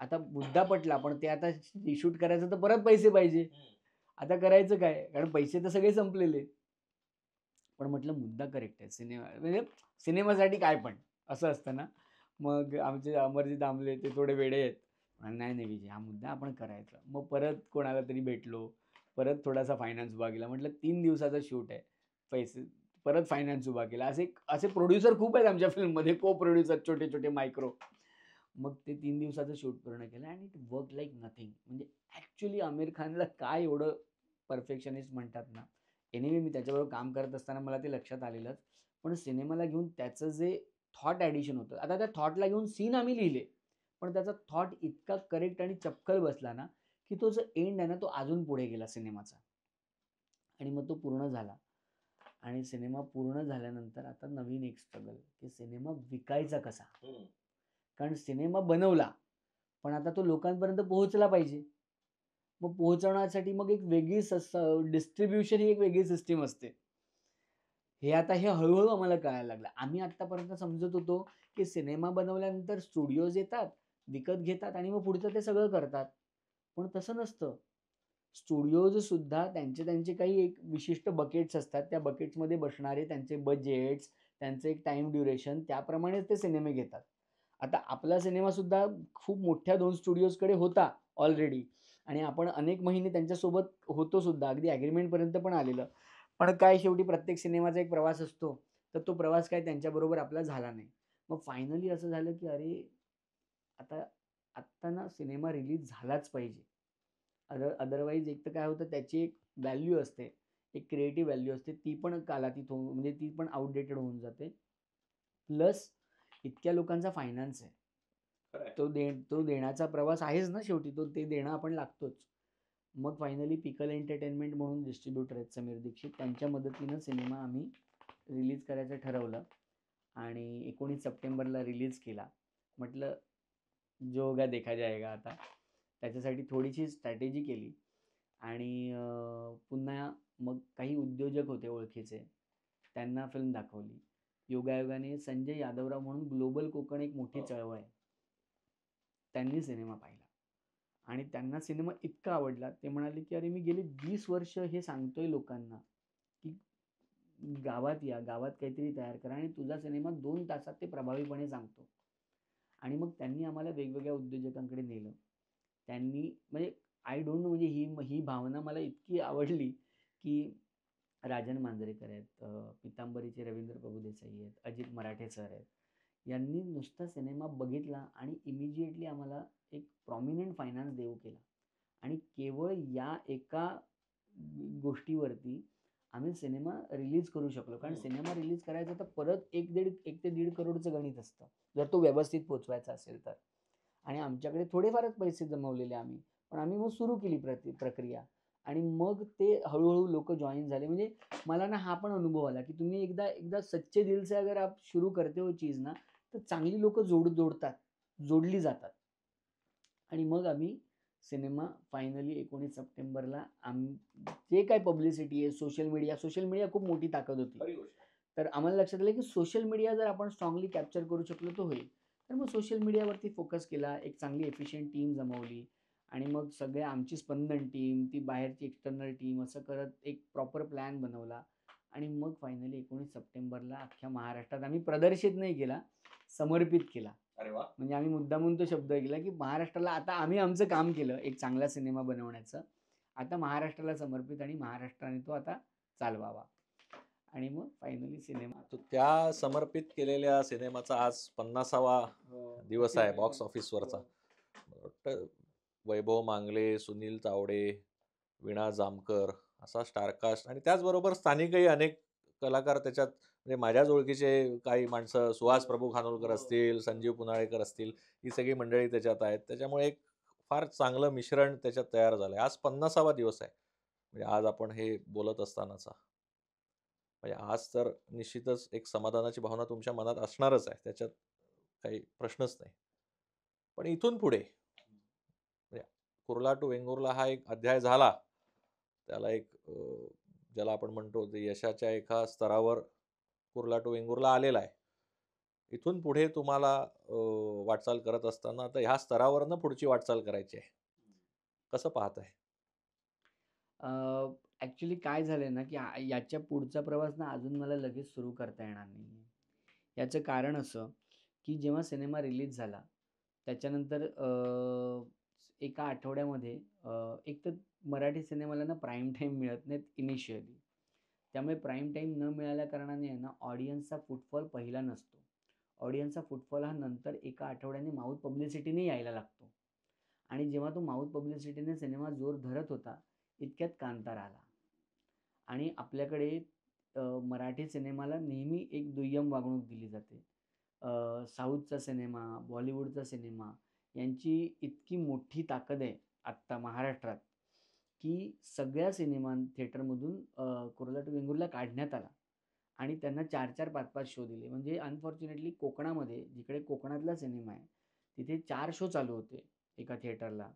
S2: आता मुद्दा पटला, पण ते आता रिशूट करायचं तर परत पैसे पाहिजे. आता करायचं काय? कारण पैसे तर सगळे संपलेले. पण म्हटलं मुद्दा करेक्ट आहे. म्हणजे सिनेमासाठी काय पण असं असतं ना. मग आमचे अमरजित आंबले ते थोडे वेडे आहेत. म्हणाले, "नाही, नाही विजय हा मुद्दा आपण करायचा." मग परत कोणाला तरी भेटलो. परत थोडासा फायनान्स उभा केला. म्हटलं 3 दिवसाचा शूट आहे. पैसे परत फायनान्स उभा केला. असे प्रोड्युसर खूप आहेत आमच्या फिल्ममध्ये को प्रोड्युसर छोटे-छोटे मायक्रो. मग ते 3 दिवसाचं शूट पूर्ण केलं आणि इट वर्क लाइक नथिंग. म्हणजे ॲक्चुअली आमिर खानला काय एवढं परफेक्शनिस्ट म्हणतात ना. एनिवे मी त्याच्याबरोबर काम करत असताना मला ते लक्षात आलेलंच. पण सिनेमाला घेऊन त्याचं जे थॉट ॲडिशन होतं. आता त्या थॉटला घेऊन सीन आम्ही लिहिले, पण त्याचा थॉट इतका करेक्ट आणि चपखल बसला ना, की तो जो एंड आहे ना, तो अजून पुढे गेला सिनेमाचा. आणि मग तो पूर्ण झाला. आणि सिनेमा पूर्ण झाल्यानंतर आता नवीन एक स्ट्रगल, की सिनेमा विकायचा कसा? कारण सिनेमा बनवला, पण आता तो लोकांपर्यंत पोहोचला पाहिजे. मग पोहोचवण्यासाठी मग एक वेगळी डिस्ट्रिब्युशन ही एक वेगळी सिस्टीम असते. हे हळू-हळू आम्हाला कळायला लागलं. आम्ही आत्तापर्यंत समजत होतो, की सिनेमा बनवल्यानंतर स्टुडिओज येतात, विकत घेतात आणि मग पुढचं ते सगळं करतात. पण तसं नसतं. स्टुडिओज सुद्धा त्यांचे काही एक विशिष्ट बकेट्स असतात. त्या बकेट्समध्ये बसणारे त्यांचे बजेट्स, त्यांचं एक टाईम ड्युरेशन त्याप्रमाणेच ते सिनेमे घेतात. आता आपला सिनेमासुद्धा खूप मोठ्या 2 स्टुडिओजकडे होता ऑलरेडी आणि आपण अनेक महिने त्यांच्यासोबत होतो सुद्धा. अगदी ॲग्रीमेंटपर्यंत पण आलेलं. पण काय शेवटी प्रत्येक सिनेमाचा एक प्रवास असतो. तर तो प्रवास काय त्यांच्याबरोबर आपला झाला नाही. मग फायनली असं झालं, की अरे, आता आत्ता ना सिनेमा रिलीज झालाच पाहिजे. अदरवाईज एक तर काय होतं त्याची एक व्हॅल्यू असते. एक क्रिएटिव्ह व्हॅल्यू असते. ती पण कालातीत होऊन म्हणजे ती पण आउटडेटेड होऊन जाते. प्लस इतक्या लोकांचा फायनान्स आहे. तो देण्याचा प्रवास आहेच ना शेवटी. ते देणं आपण लागतोच. मग फायनली पिकल एंटरटेनमेंट म्हणून डिस्ट्रिब्युटर आहेत समीर दीक्षित. त्यांच्या मदतीनं सिनेमा आम्ही रिलीज करायचं ठरवलं आणि 19 सप्टेंबरला रिलीज केला. म्हटलं जो होगा देखा जाएगा आता. त्याच्यासाठी थोडीशी स्ट्रॅटेजी केली आणि पुन्हा मग काही उद्योजक होते ओळखीचे. त्यांना फिल्म दाखवली. योगायोगाने संजय यादवराव म्हणून ग्लोबल कोकण एक मोठी चळवळ आहे. त्यांनी सिनेमा पाहिला आणि त्यांना सिनेमा इतका आवडला, ते म्हणाले, की "अरे, मी गेली 20 वर्ष हे सांगतोय लोकांना, की गावात या, गावात काहीतरी तयार करा आणि तुझा सिनेमा 2 तासात ते प्रभावीपणे सांगतो." आणि मग त्यांनी आम्हाला वेगवेगळ्या उद्योजकांकडे नेलं. त्यांनी म्हणजे आय डोंट नो म्हणजे ही भावना मला इतकी आवडली, की राजन मांजरेकर आहेत, पितांबरीचे रवींद्र प्रभुदेसाई आहेत, अजित मराठे सर आहेत. यांनी नुसता सिनेमा बघितला आणि इमिजिएटली आम्हाला एक प्रॉमिनंट फायनान्स देऊ केला आणि केवळ या एका गोष्टीवरती आम्ही सिनेमा रिलीज करू शकलो. कारण सिनेमा रिलीज करायचा तर परत 1 ते 1.5 करोडचं गणित असतं, जर तो व्यवस्थित पोहोचवायचा असेल तर. आणि आमच्याकडे थोडेफारच पैसे जमवलेले आम्ही. पण आम्ही मग सुरू केली प्रक्रिया आणि मग ते हळू लोकं जॉइन झाले. म्हणजे मला ना हा पण अनुभव आला, की तुम्ही एकदा एकदा सच्चे दिल से अगर आप शुरू करते हो चीज ना, तर चांगली लोकं जोडतात, जोडली जातात. आणि मग आम्ही सिनेमा फायनली 19 सप्टेंबरला जे काही पब्लिसिटी आहे, सोशल मीडिया खूप मोठी ताकद होती. तर आम्हाला लक्षात आलं, की सोशल मीडिया जर आपण स्ट्राँगली कॅप्चर करू शकलो तर होईल. तर मग सोशल मीडियावरती फोकस केला. एक चांगली एफिशियंट टीम जमवली आणि मग सगळे आमची स्पंदन टीम, ती बाहेरची एक्सटर्नल टीम असं करत एक प्रॉपर प्लॅन बनवला आणि मग फायनली 19 सप्टेंबरला अख्ख्या महाराष्ट्रात आम्ही प्रदर्शित नाही केला, समर्पित केला.
S1: अरे वा.
S2: म्हणजे आम्ही मुद्दामून तो शब्द केला, की महाराष्ट्राला आता आम्ही आमचं काम केलं एक चांगला सिनेमा बनवण्याचं. आता महाराष्ट्राला समर्पित आणि महाराष्ट्राने तो आता चालवावा. आणि मग फायनली सिनेमा
S1: तो त्या समर्पित केलेल्या सिनेमाचा आज 50वा दिवस आहे बॉक्स ऑफिसवरचा. मला वाटतं वैभव मांगले, सुनील तावडे, वीणा जामकर असा स्टारकास्ट आणि त्याचबरोबर स्थानिकही अनेक कलाकार त्याच्यात म्हणजे माझ्याच ओळखीचे काही माणसं सुहास प्रभू खानोलकर असतील, संजीव पुनाळेकर असतील, ही सगळी मंडळी त्याच्यात आहेत. त्याच्यामुळे एक फार चांगलं मिश्रण त्याच्यात तयार झालंय. आज 50वा दिवस आहे. म्हणजे आज आपण हे बोलत असतानाचा. म्हणजे आज तर निश्चितच एक समाधानाची भावना तुमच्या मनात असणारच आहे. त्याच्यात काही प्रश्नच नाही. पण इथून पुढे म्हणजे कुर्ला टू वेंगुर्ला हा एक अध्याय झाला. त्याला एक ज्याला आपण म्हणतो ते यशाच्या एका स्तरावर कुर्ला टू वेंगुर्ला आलेला आहे. इथून पुढे तुम्हाला वाटचाल करत असताना आता ह्या स्तरावरनं पुढची वाटचाल करायची आहे. कसं पाहताय?
S2: ॲक्चुअली काय झालंय ना, की याच्या पुढचा प्रवास ना अजून मला लगेच सुरू करता येणार नाहीये. याचं कारण असं, की जेव्हा सिनेमा रिलीज झाला, त्याच्यानंतर एका आठवड्यामध्ये एक तर मराठी सिनेमाला ना प्राईम टाईम मिळत नाहीत इनिशियली. त्यामुळे प्राईम टाईम न मिळाल्या कारणाने आहे ना, ऑडियन्सचा फुटफॉल पहिला नसतो. ऑडियन्सचा फुटफॉल हा नंतर एका आठवड्याने माउथ पब्लिसिटीने यायला लागतो. आणि जेव्हा तो माउथ पब्लिसिटीने सिनेमा जोर धरत होता, इतक्यात कांतारा आला. आणि आपल्याकडे मराठी सिनेमाला नेहमी एक दुय्यम वागणूक दिली जाते. साऊथचा सिनेमा, बॉलिवूडचा सिनेमा यांची इतकी मोठी ताकद आहे आत्ता महाराष्ट्रात, की सगळ्या सिनेमा थिएटरमधून कुर्ला टू वेंगुर्ला काढण्यात आला आणि त्यांना 4-4, 5-5 शो दिले. म्हणजे अनफॉर्च्युनेटली कोकणामध्ये, जिकडे कोकणातला सिनेमा आहे, तिथे 4 शो चालू होते एका थिएटरला.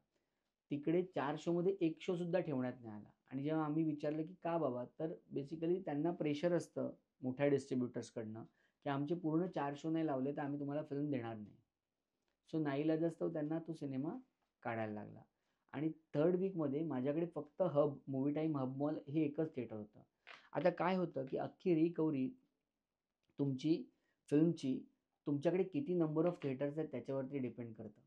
S2: तिकडे 4 शोमध्ये 1 शो सुद्धा ठेवण्यात नाही आला आणि जेव्हा आम्ही विचारलं, की का बाबा? तर बेसिकली त्यांना प्रेशर असतं मोठ्या डिस्ट्रिब्युटर्सकडनं, की आमचे पूर्ण 4 शो नाही लावले तर आम्ही तुम्हाला फिल्म देणार नाही. सो नाईलाजास्तव त्यांना तो सिनेमा काढायला लागला आणि 3rd वीकमध्ये माझ्याकडे फक्त hub, movie time hub mall हे एकच थिएटर होतं. आता काय होतं, की अख्खी रिकव्हरी तुमची फिल्मची तुमच्याकडे किती नंबर ऑफ थिएटर्स आहेत त्याच्यावरती डिपेंड करतं.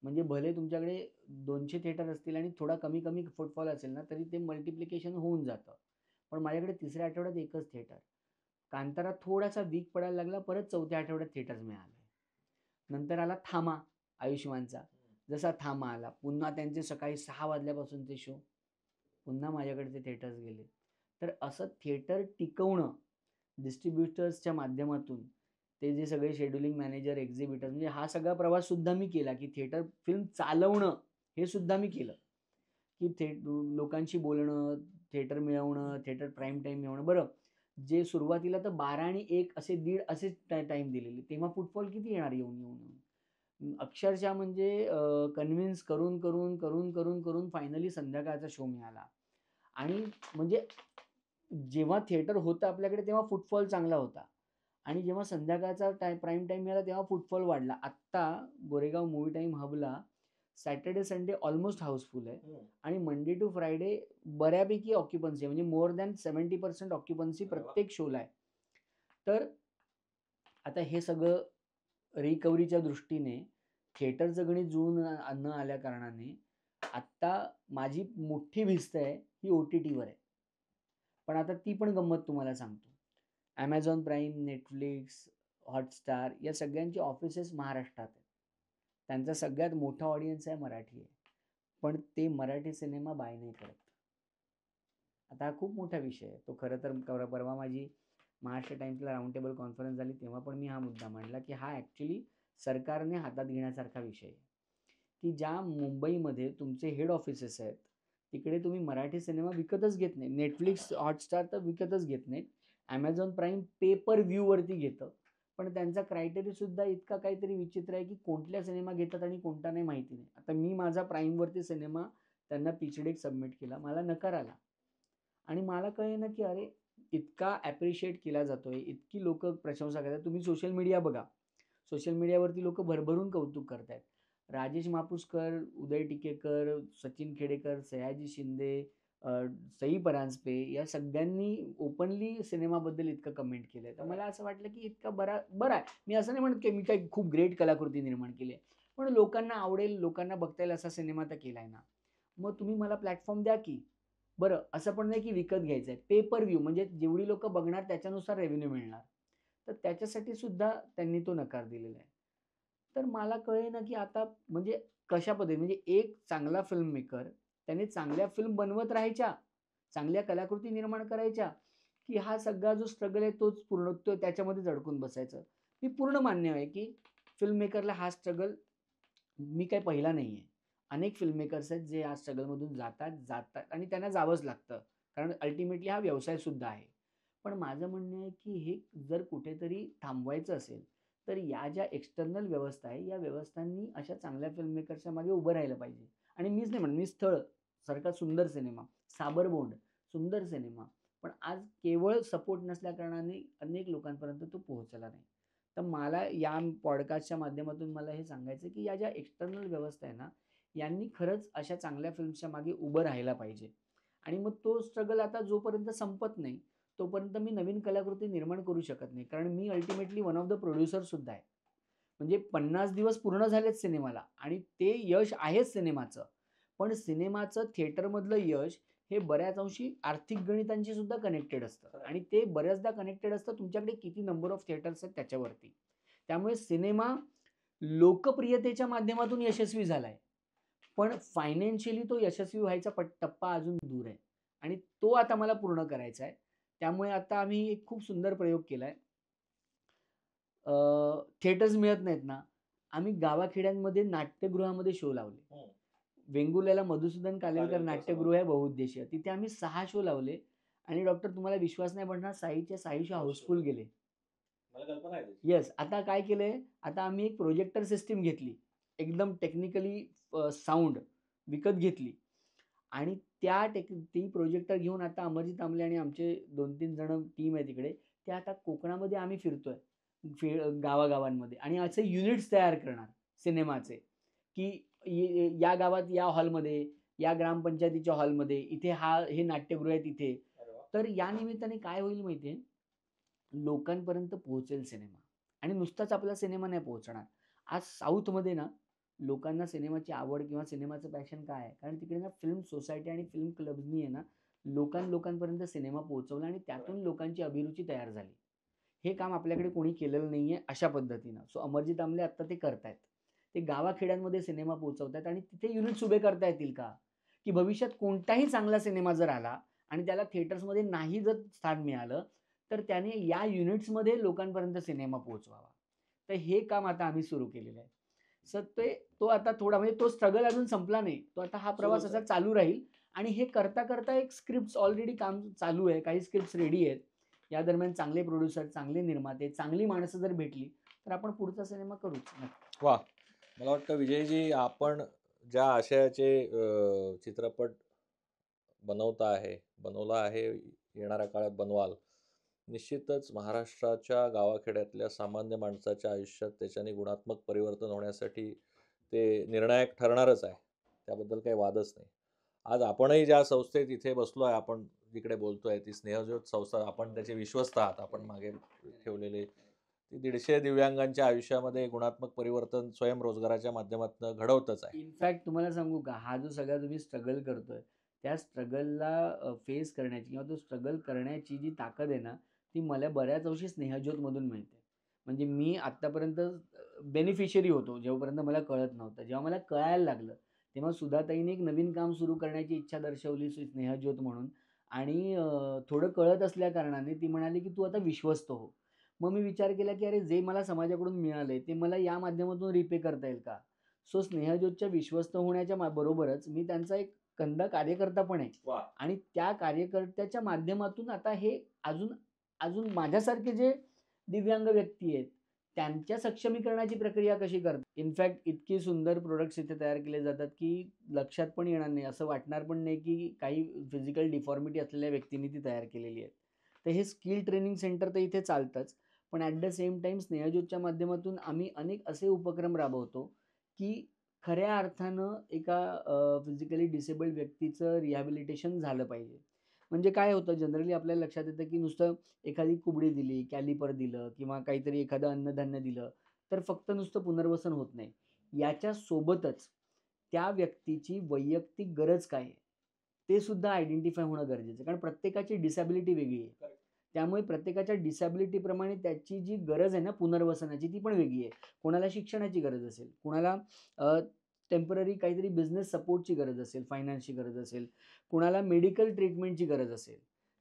S2: म्हणजे भले तुमच्याकडे 200 थिएटर असतील आणि थोडा कमी-कमी फुटफॉल असेल ना, तरी ते मल्टिप्लिकेशन होऊन जातं. पण माझ्याकडे 3ऱ्या आठवड्यात एकच थिएटर. कांतारा थोडासा वीक पडायला लागला, परत 4थ्या आठवड्यात थिएटर्स मिळाले. नंतर आला थामा आयुष्मानचा. जसा थामा आला, पुन्हा त्यांचे सकाळी 6 वाजल्यापासूनचे शो. पुन्हा माझ्याकडचे थिएटर्स गेले. तर असं थिएटर टिकवणं डिस्ट्रिब्युटर्सच्या माध्यमातून, ते जे सगळे शेड्यूलिंग मॅनेजर, एक्झिबिटर्स म्हणजे हा सगळा प्रवास सुद्धा मी केला, की थिएटर फिल्म चालवणं हे सुद्धा मी केलं, की लोकांशी बोलणं, थिएटर मिळवणं, थिएटर प्राईम टाईम मिळवणं. बरं, जे सुरुवातीला तर 12 आणि 1 असे दीड असेच टाईम दिलेले, तेव्हा फुटफॉल किती येणार येऊन. अक्षरशः म्हणजे कन्व्हिन्स करून फायनली संध्याकाळचा शो मिळाला आणि म्हणजे जेव्हा थिएटर होतं आपल्याकडे तेव्हा फुटफॉल चांगला होता आणि जेव्हा संध्याकाळचा प्राईम टाईम मिळाला तेव्हा फुटफॉल वाढला. आत्ता गोरेगाव मूव्ही टाईम हबला सॅटर्डे, संडे ऑलमोस्ट हाऊसफुल आहे आणि मंडे टू फ्रायडे बऱ्यापैकी ऑक्युपन्सी आहे. म्हणजे मोर दॅन 70% ऑक्युपन्सी प्रत्येक शोला आहे. तर आता हे सगळं रिकव्हरीच्या दृष्टीने थिएटरचं गणित जुळून न आल्या कारणाने आत्ता माझी मोठी भिस्त आहे ही OTTवर आहे. पण आता ती पण गंमत तुम्हाला सांगतो. Amazon प्राईम, Netflix, हॉटस्टार या सगळ्यांची ऑफिसेस महाराष्ट्रात आहेत. त्यांचा सगळ्यात मोठा ऑडियन्स आहे मराठी आहे. पण ते मराठी सिनेमा बाय नाही करत. आता हा खूप मोठा विषय आहे. तो खरं तर परवा माझी महाराष्ट्र टाइम्सला राऊंड टेबल कॉन्फरन्स झाली तेव्हा पण मी हा मुद्दा मांडला, की हा ॲक्च्युली सरकारने हातात घेण्यासारखा विषय आहे, की ज्या मुंबईमध्ये तुमचे हेड ऑफिसेस आहेत, तिकडे तुम्ही मराठी सिनेमा विकतच घेत नाही. नेटफ्लिक्स, हॉटस्टार तर विकतच घेत नाहीत. Amazon प्राईम पे पर व्ह्यूवरती घेतं. पण त्यांचा क्रायटेरिया सुद्धा इतका काहीतरी विचित्र आहे, की कोणत्या सिनेमा घेतात आणि कोणता नाही माहिती नाही. आता मी माझा प्राईमवरती सिनेमा त्यांना पिच डेक सबमिट केला. मला नकार आला आणि मला कळेना, की अरे इतका ॲप्रिशिएट केला जातोय, इतकी लोकं प्रशंसा करतात. तुम्ही सोशल मीडिया बघा. सोशल मीडियावरती लोकं भरभरून कौतुक करतायत. राजेश मापुसकर, उदय टिकेकर, सचिन खेडेकर, सयाजी शिंदे, सई परांजपे या सगळ्यांनी ओपनली सिनेमाबद्दल इतकं कमेंट केलंय. तर मला असं वाटलं, की इतका बरं आहे. मी असं नाही म्हणत, की मी काही खूप ग्रेट कलाकृती निर्माण केली आहे. पण लोकांना आवडेल, लोकांना बघता येईल असा सिनेमा तर केलाय ना. मग तुम्ही मला प्लॅटफॉर्म द्या की. बरं, असं पण नाही की विकत घ्यायचं आहे. पे पर व्ह्यू म्हणजे जेवढी लोकं बघणार त्याच्यानुसार रेव्हेन्यू मिळणार. तर त्याच्यासाठी सुद्धा त्यांनी तो नकार दिलेला आहे. तर मला कळेना की आता म्हणजे कशा पद्धतीने म्हणजे एक चांगला फिल्म मेकर त्याने चांगल्या फिल्म बनवत राहायच्या, चांगल्या कलाकृती निर्माण करायच्या, की हा सगळा जो स्ट्रगल आहे तोच पूर्ण तो त्याच्यामध्येच अडकून बसायचं. मी पूर्ण मान्य आहे की फिल्म मेकरला हा स्ट्रगल मी काही पहिला नाहीये. अनेक फिल्म मेकर्स आहेत जे या स्ट्रगलमधून जातात आणि त्यांना जावंच लागतं. कारण अल्टिमेटली हा व्यवसाय सुद्धा आहे. पण माझं म्हणणं आहे की हे जर कुठेतरी थांबवायचं असेल, तर या ज्या एक्सटर्नल व्यवस्था आहे, या व्यवस्थांनी अशा चांगल्या फिल्म मेकर्सच्या मागे उभं राहिलं पाहिजे. आणि मीच नाही म्हणत, मी स्थळ सारखा सुंदर सिनेमा, साबरबोंड सुंदर सिनेमा. पण आज केवळ सपोर्ट नसल्याकारणाने अनेक लोकांपर्यंत तो पोहोचला नाही. तर मला या पॉडकास्टच्या माध्यमातून मला हे सांगायचं आहे, की या ज्या एक्सटर्नल व्यवस्था आहे ना, यांनी खरंच अशा चांगल्या फिल्म्सच्या मागे उभं राहायला पाहिजे. आणि मग तो स्ट्रगल आता जोपर्यंत संपत नाही, तोपर्यंत मी नवीन कलाकृती निर्माण करू शकत नाही. कारण मी ultimately one of the producer सुद्धा आहे. म्हणजे 50 दिवस पूर्ण झालेत सिनेमाला आणि ते यश आहेच सिनेमाचं. पण सिनेमाचं थिएटरमधलं यश हे बऱ्याच अंशी आर्थिक गणितांशी सुद्धा कनेक्टेड असतं आणि ते बऱ्याचदा कनेक्टेड असतं तुमच्याकडे किती नंबर ऑफ थिएटर्स आहेत त्याच्यावरती. त्यामुळे सिनेमा लोकप्रियतेच्या माध्यमातून यशस्वी झालाय. पण फायनान्शियली तो यशस्वी व्हायचा टप्पा अजून दूर आहे आणि तो आता मला पूर्ण करायचा आहे. त्यामुळे आता आम्ही एक खूप सुंदर प्रयोग केलाय. थिएटर्स मिळत नाहीत ना, आम्ही गावाखेड्यांमध्ये नाट्यगृहामध्ये शो लावले. वेंगुर्ल्याला मधुसूदन कालेलकर नाट्यगृह आहे बहुउद्देशीय. तिथे आम्ही 6 शो लावले आणि डॉक्टर तुम्हाला विश्वास नाही पटणार 6च्या 6 शो हाऊसफुल गेले.
S1: मला कल्पना आहे त्याची.
S2: येस. आता काय केलंय, आता आम्ही एक प्रोजेक्टर सिस्टम घेतली. एकदम टेक्निकली साउंड विकत घेतली आणि ती प्रोजेक्टर घेऊन आता अमरजित आमले आणि आमचे 2-3 जण टीम आहे तिकडे. ते आता कोकणामध्ये आम्ही फिरतोय. गावागावांमध्ये आणि असे युनिट्स तयार करणार सिनेमाचे, की या गावात या हॉलमध्ये, या ग्रामपंचायतीच्या हॉलमध्ये, इथे हे नाट्यगृह आहे तिथे.
S1: अरे वाह!
S2: तर या निमित्ताने काय होईल माहिती आहे, लोकांपर्यंत पोहोचेल सिनेमा आणि नुसताच आपला सिनेमा नाही पोहोचणार. आज साऊथमध्ये ना, लोकांना सिनेमाची आवड किंवा सिनेमाचं पॅशन काय आहे? कारण तिकडे ना फिल्म सोसायटी आणि फिल्म क्लब्सनी आहे ना, लोकांपर्यंत सिनेमा पोहोचवला आणि त्यातून लोकांची अभिरुची तयार झाली. हे काम आपल्याकडे कोणी केलेलं नाहीये अशा पद्धतीनं. सो अमरजित आमले आत्ता ते करतायत. ते गावाखेड्यांमध्ये सिनेमा पोहोचवतायत आणि तिथे युनिट्स उभे करता येतील का? की भविष्यात कोणताही चांगला सिनेमा जर आला आणि त्याला थिएटर्समध्ये नाही जर स्थान मिळालं, तर त्याने या युनिट्समध्ये लोकांपर्यंत सिनेमा पोहोचवावा. तर हे काम आता आम्ही सुरू केलेलं आहे. सर तो आता थोडा म्हणजे तो स्ट्रगल अजून संपला नाही. तो आता हा प्रवास
S1: सुरूच
S2: असा
S1: आहे.
S2: चालू राहील आणि हे करता एक स्क्रिप्ट्स ऑलरेडी काम चालू आहे. काही स्क्रिप्ट्स रेडी आहेत. या दरम्यान चांगले प्रोड्युसर, चांगले निर्माते, चांगली माणसं जर भेटली, तर आपण पुढचा सिनेमा करूच. नक्की.
S1: वाह! मला वाटतं विजयजी आपण ज्या आशयाचे चित्रपट बनवला आहे, येणाऱ्या काळात बनवाल. निश्चितच महाराष्ट्राच्या गावाखेड्यातल्या सामान्य माणसाच्या आयुष्यात त्याच्याने गुणात्मक परिवर्तन होण्यासाठी ते निर्णायक ठरणारच आहे. त्याबद्दल काही वादच नाही. आज आपणही ज्या संस्थेत इथे बसलो आहे, आपण जिकडे बोलतोय ती स्नेहज्योत संस्था, आपण त्याचे विश्वस्त आहात. आपण मागे ठेवलेले ती 150 दिव्यांगांच्या आयुष्यामध्ये गुणात्मक परिवर्तन स्वयंरोजगाराच्या माध्यमातून घडवतच आहे.
S2: इनफॅक्ट तुम्हाला सांगू का, हा जो सगळा तुम्ही स्ट्रगल करतोय, त्या स्ट्रगलला फेस करण्याची किंवा तो स्ट्रगल करण्याची जी ताकद आहे ना, ती मला बऱ्याच अंशी स्नेहज्योतमधून मिळते. म्हणजे मी आत्तापर्यंत बेनिफिशियरी होतो, जेव्हापर्यंत मला कळत नव्हतं. जेव्हा मला कळायला लागलं, तेव्हा सुधाताईने एक नवीन काम सुरू करण्याची इच्छा दर्शवली स्नेहज्योत म्हणून आणि थोडं कळत असल्याकारणाने ती म्हणाली, की "तू आता विश्वस्त हो." मग मी विचार केला, की अरे जे मला समाजाकडून मिळालंय, ते मला या माध्यमातून रिपे करता येईल का? सो स्नेहज्योतच्या विश्वस्त होण्याच्या बरोबरच मी त्यांचा एक कंदा कार्यकर्ता पण आहे
S1: वाह!
S2: आणि त्या कार्यकर्त्याच्या माध्यमातून आता हे अजून अजून माझ्यासारखे जे दिव्यांग व्यक्ती आहेत, त्यांच्या सक्षमीकरणाची प्रक्रिया कशी करतात. इनफॅक्ट इतकी सुंदर प्रोडक्ट्स इथे तयार केले जातात, की लक्षात पण येणार नाही, असं वाटणार पण नाही, की काही फिजिकल डिफॉर्मिटी असलेल्या व्यक्तींनी ती तयार केलेली आहे. तर हे स्किल ट्रेनिंग सेंटर तर इथे चालतंच. पण ॲट द सेम टाईम स्नेहज्योतच्या माध्यमातून आम्ही अनेक असे उपक्रम राबवतो, की खऱ्या अर्थानं एका फिजिकली डिसेबल्ड व्यक्तीचं रिहॅबिलिटेशन झालं पाहिजे. म्हणजे काय होतं जनरली आपल्याला लक्षात येतं, की नुसतं एखादी कुबडी दिली, कॅलिपर दिलं किंवा काहीतरी एखादं अन्नधान्य दिलं, तर फक्त नुसतं पुनर्वसन होत नाही. याच्या सोबतच त्या व्यक्तीची वैयक्तिक गरज काय आहे? ते सुद्धा आयडेंटिफाय होणं गरजेचं आहे. कारण प्रत्येकाची डिसॅबिलिटी वेगळी आहे.
S1: करेक्ट.
S2: त्यामुळे प्रत्येकाच्या डिसॅबिलिटीप्रमाणे त्याची जी गरज आहे ना पुनर्वसनाची ती पण वेगळी आहे. कोणाला शिक्षणाची गरज असेल, कोणाला टेम्पररी काहीतरी बिझनेस सपोर्टची गरज असेल, फायनान्सची गरज असेल, कुणाला मेडिकल ट्रीटमेंटची गरज असेल.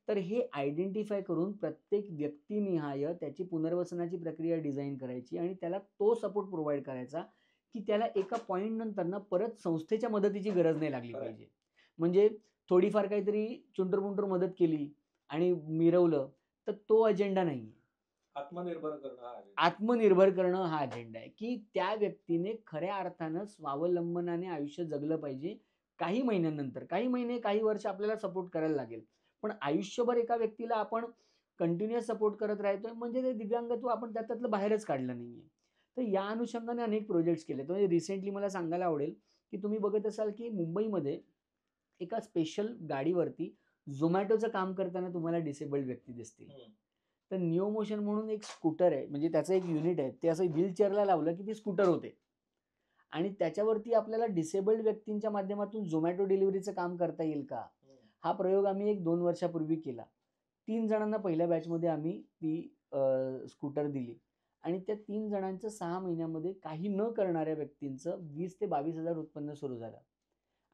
S2: तर हे आयडेंटिफाय करून प्रत्येक व्यक्तिनिहाय त्याची पुनर्वसनाची प्रक्रिया डिझाइन करायची आणि त्याला तो सपोर्ट प्रोव्हाईड करायचा, की त्याला एका पॉइंट नंतर ना परत संस्थेच्या मदतीची गरज नाही लागली
S1: खरं आहे.
S2: पाहिजे. म्हणजे थोडीफार काहीतरी चुंटूर-पुंटूर मदत केली आणि मिरवलं, तर तो अजेंडा नाहीये.
S1: आत्मनिर्भर करणं हा आहे.
S2: आत्मनिर्भर करणं हा अजेंडा आहे, की त्या व्यक्तीने खऱ्या अर्थानं स्वावलंबनाने आयुष्य जगलं पाहिजे. काही महिन्यानंतर, काही महिने, काही वर्ष आपल्याला सपोर्ट करायला लागेल. पण आयुष्यभर एका व्यक्तीला आपण कंटिन्युअस सपोर्ट करत राहतोय म्हणजे ते दिव्यांगत्व आपण त्याच्यातलं बाहेरच काढलं नाहीये. तर या अनुषंगाने अनेक प्रोजेक्ट्स केलेत. म्हणजे रिसेंटली मला सांगायला आवडेल, की तुम्ही बघत असाल, की मुंबईमध्ये एका स्पेशल गाडीवरती Zomatoचं काम करताना तुम्हाला डिसेबल्ड व्यक्ती दिसतील. तर निओ मोशन म्हणून एक स्कूटर आहे. म्हणजे त्याचं एक युनिट आहे. ते असं व्हीलचेअरला लावलं, की ती स्कूटर होते. आणि त्याच्यावरती आपल्याला डिसेबल्ड व्यक्तींच्या माध्यमातून Zomato डिलिव्हरीचं काम करता येईल का? हा प्रयोग आम्ही 1-2 वर्षापूर्वी केला. 3 जणांना पहिल्या बॅचमध्ये आम्ही ती स्कूटर दिली आणि त्या 3 जणांचं 6 महिन्यामध्ये काही न करणाऱ्या व्यक्तींचं 20,000 ते 22,000 उत्पन्न सुरू झालं.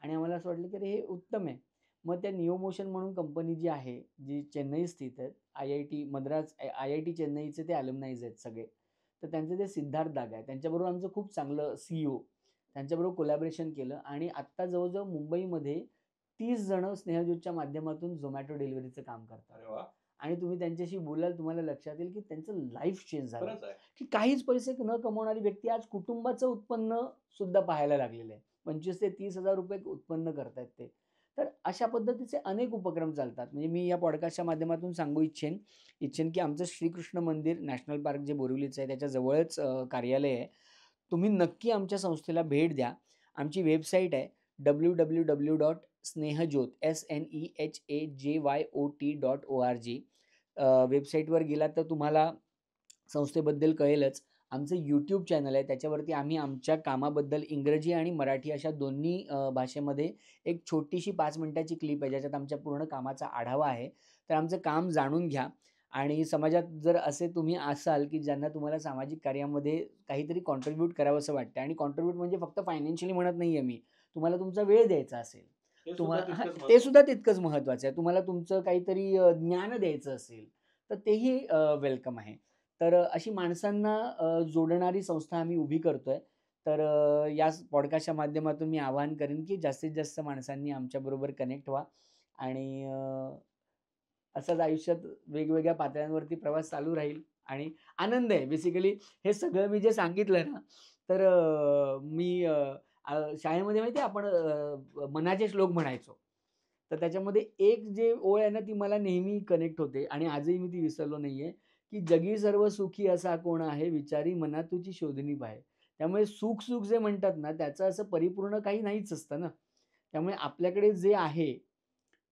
S2: आणि आम्हाला असं वाटलं, की अरे हे उत्तम आहे. मग त्या निओ मोशन म्हणून कंपनी जी आहे, जी चेन्नई स्थित आहे. आय-आय-टी मद्रास, आय-आय-टी चेन्नईचे ते अल्युमनाईज आहेत सगळे. तर त्यांचे ते सिद्धार्थ दागा आहे. त्यांच्याबरोबर आमचं खूप चांगलं CEO त्यांच्याबरोबर कोलॅबोरेशन केलं आणि आत्ता जवळ-जवळ मुंबईमध्ये 30 जण स्नेहज्योतच्या माध्यमातून Zomato डिलिव्हरीचं काम करतात.
S1: अरे वाह!
S2: आणि तुम्ही त्यांच्याशी बोलाल तुम्हाला लक्षात येईल, की त्यांचं लाईफ चेंज झालं.
S1: खरंच आहे.
S2: की काहीच पैसे न कमवणारी व्यक्ती आज कुटुंबाचं उत्पन्न सुद्धा पाहायला लागलेलं आहे. 25,000 ते 30,000 रुपये उत्पन्न करतायत ते. तर अशा पद्धतीचे अनेक उपक्रम चालतात. म्हणजे मी या पॉडकास्टच्या माध्यमातून सांगू इच्छेन की आमचं श्रीकृष्ण मंदिर नॅशनल पार्क जे बोरिवलीचं आहे त्याच्या जवळच कार्यालय आहे. तुम्ही नक्की आमच्या संस्थेला भेट द्या. आमची वेबसाईट आहे www.snehajyot snehajyot.org. वेबसाईटवर गेलात तर तुम्हाला संस्थेबद्दल कळेलच. आमचं यूट्यूब चॅनल आहे त्याच्यावरती आम्ही आमच्या कामाबद्दल इंग्रजी आणि मराठी अशा दोन्ही भाषेमध्ये एक छोटीशी 5 मिनिटाची क्लिप आहे ज्याच्यात आमच्या पूर्ण कामाचा आढावा आहे. तर आमचं काम जाणून घ्या आणि समाजात जर असे तुम्ही असाल, की ज्यांना तुम्हाला सामाजिक कार्यामध्ये काहीतरी कॉन्ट्रिब्यूट करावंसं वाटतं आणि कॉन्ट्रिब्यूट म्हणजे फक्त फायनान्शियली म्हणत नाहीये मी. तुम्हाला तुमचा वेळ द्यायचा असेल.
S1: ते सुद्धा
S2: तुम्हाला
S1: तितकंच
S2: ते
S1: महत्त्वाचं.
S2: सुद्धा तितकंच महत्त्वाचं आहे. तुम्हाला तुमचं काहीतरी ज्ञान द्यायचं असेल, तर तेही वेलकम आहे. तर अशी माणसांना जोडणारी संस्था आम्ही उभी करतोय. तर या पॉडकास्टच्या माध्यमातून मी आवाहन करेन, की जास्तीत जास्त माणसांनी आमच्याबरोबर कनेक्ट व्हा आणि असंच आयुष्यात वेगवेगळ्या पातळ्यांवरती प्रवास चालू राहील आणि आनंद आहे. बेसिकली हे सगळं मी जे सांगितलं ना, तर मी शाळेमध्ये माहिती आहे आपण मनाचे श्लोक म्हणायचो. तर त्याच्यामध्ये एक जे ओळ आहे ना, ती मला नेहमी कनेक्ट होते आणि आजही मी ती विसरलो नाहीये, की "जगी सर्व सुखी असा कोण आहे, विचारी मना तुझी शोधनी पाहे." त्यामुळे सुख-सुख जे म्हणतात ना, त्याचं असं परिपूर्ण काही नाहीच असतं ना. त्यामुळे आपल्याकडे जे आहे,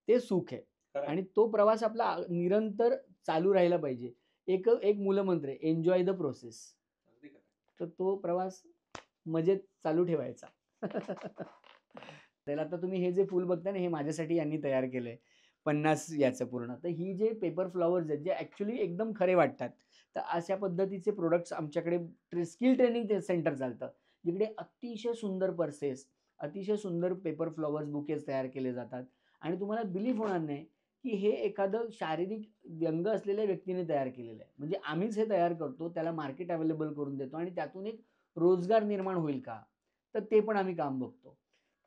S2: ते सुख आहे
S1: खरं आहे.
S2: आणि तो प्रवास आपला निरंतर चालू राहिला पाहिजे. एक मूलमंत्र आहे, एन्जॉय द प्रोसेस.
S1: अगदी खरं आहे.
S2: तर तो प्रवास मजेत चालू ठेवायचा. तर आता तुम्ही हे जे फूल बघताय ना, हे माझ्यासाठी यांनी तयार केलंय. 50 याचं पूर्ण. तर ही जे पेपर फ्लॉवर्स आहेत, जे ॲक्चुअली एकदम खरे वाटतात. तर अशा पद्धतीचे प्रॉडक्ट्स आमच्याकडे स्किल ट्रेनिंग सेंटर चालतं. जिकडे अतिशय सुंदर पर्सेस, अतिशय सुंदर पेपर फ्लॉवर्स बुकेज तयार केले जातात आणि तुम्हाला बिलीव्ह होणार नाही, की हे एखादं शारीरिक व्यंग असलेल्या व्यक्तीने तयार केलेलं आहे. म्हणजे आम्हीच हे तयार करतो, त्याला मार्केट अवेलेबल करून देतो आणि त्यातून एक रोजगार निर्माण होईल का? तर ते पण आम्ही काम बघतो.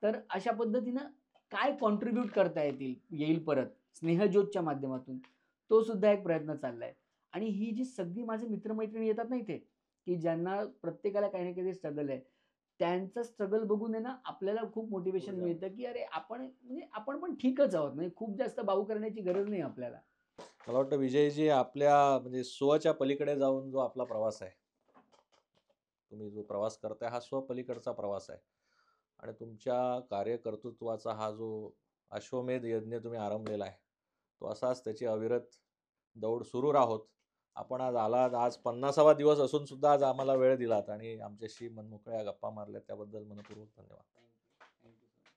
S2: तर अशा पद्धतीनं काय कॉन्ट्रिब्यूट करता येईल परत स्नेहज्योतच्या माध्यमातून, तो सुद्धा एक प्रयत्न चाललाय. आणि ही जी सगळी माझे मित्र-मैत्रिणी येतात ना इथे, की ज्यांना प्रत्येकाला काही ना काहीतरी स्ट्रगल आहे. त्यांचं स्ट्रगल बघून आहे ना, आपल्याला खूप मोटिव्हेशन
S1: ऊर्जा
S2: मिळतं, की अरे आपण पण ठीकच आहोत. म्हणजे खूप जास्त बाऊ करण्याची गरज नाही आपल्याला.
S1: मला वाटतं विजयजी आपल्या म्हणजे स्वच्या पलीकडे जाऊन जो आपला प्रवास आहे, तुम्ही जो प्रवास करताय हा स्वपलीकडचा प्रवास आहे आणि तुमच्या कार्यकर्तृत्वाचा हा जो अश्वमेध यज्ञ तुम्ही आरंभलेला आहे, तो असाच त्याची अविरत दौड सुरू राहोत. आपण आज आलात, आज 50वा दिवस असून सुद्धा आज आम्हाला वेळ दिलात आणि आमच्याशी मनमोकळ्या गप्पा मारल्यात त्याबद्दल मनःपूर्वक धन्यवाद.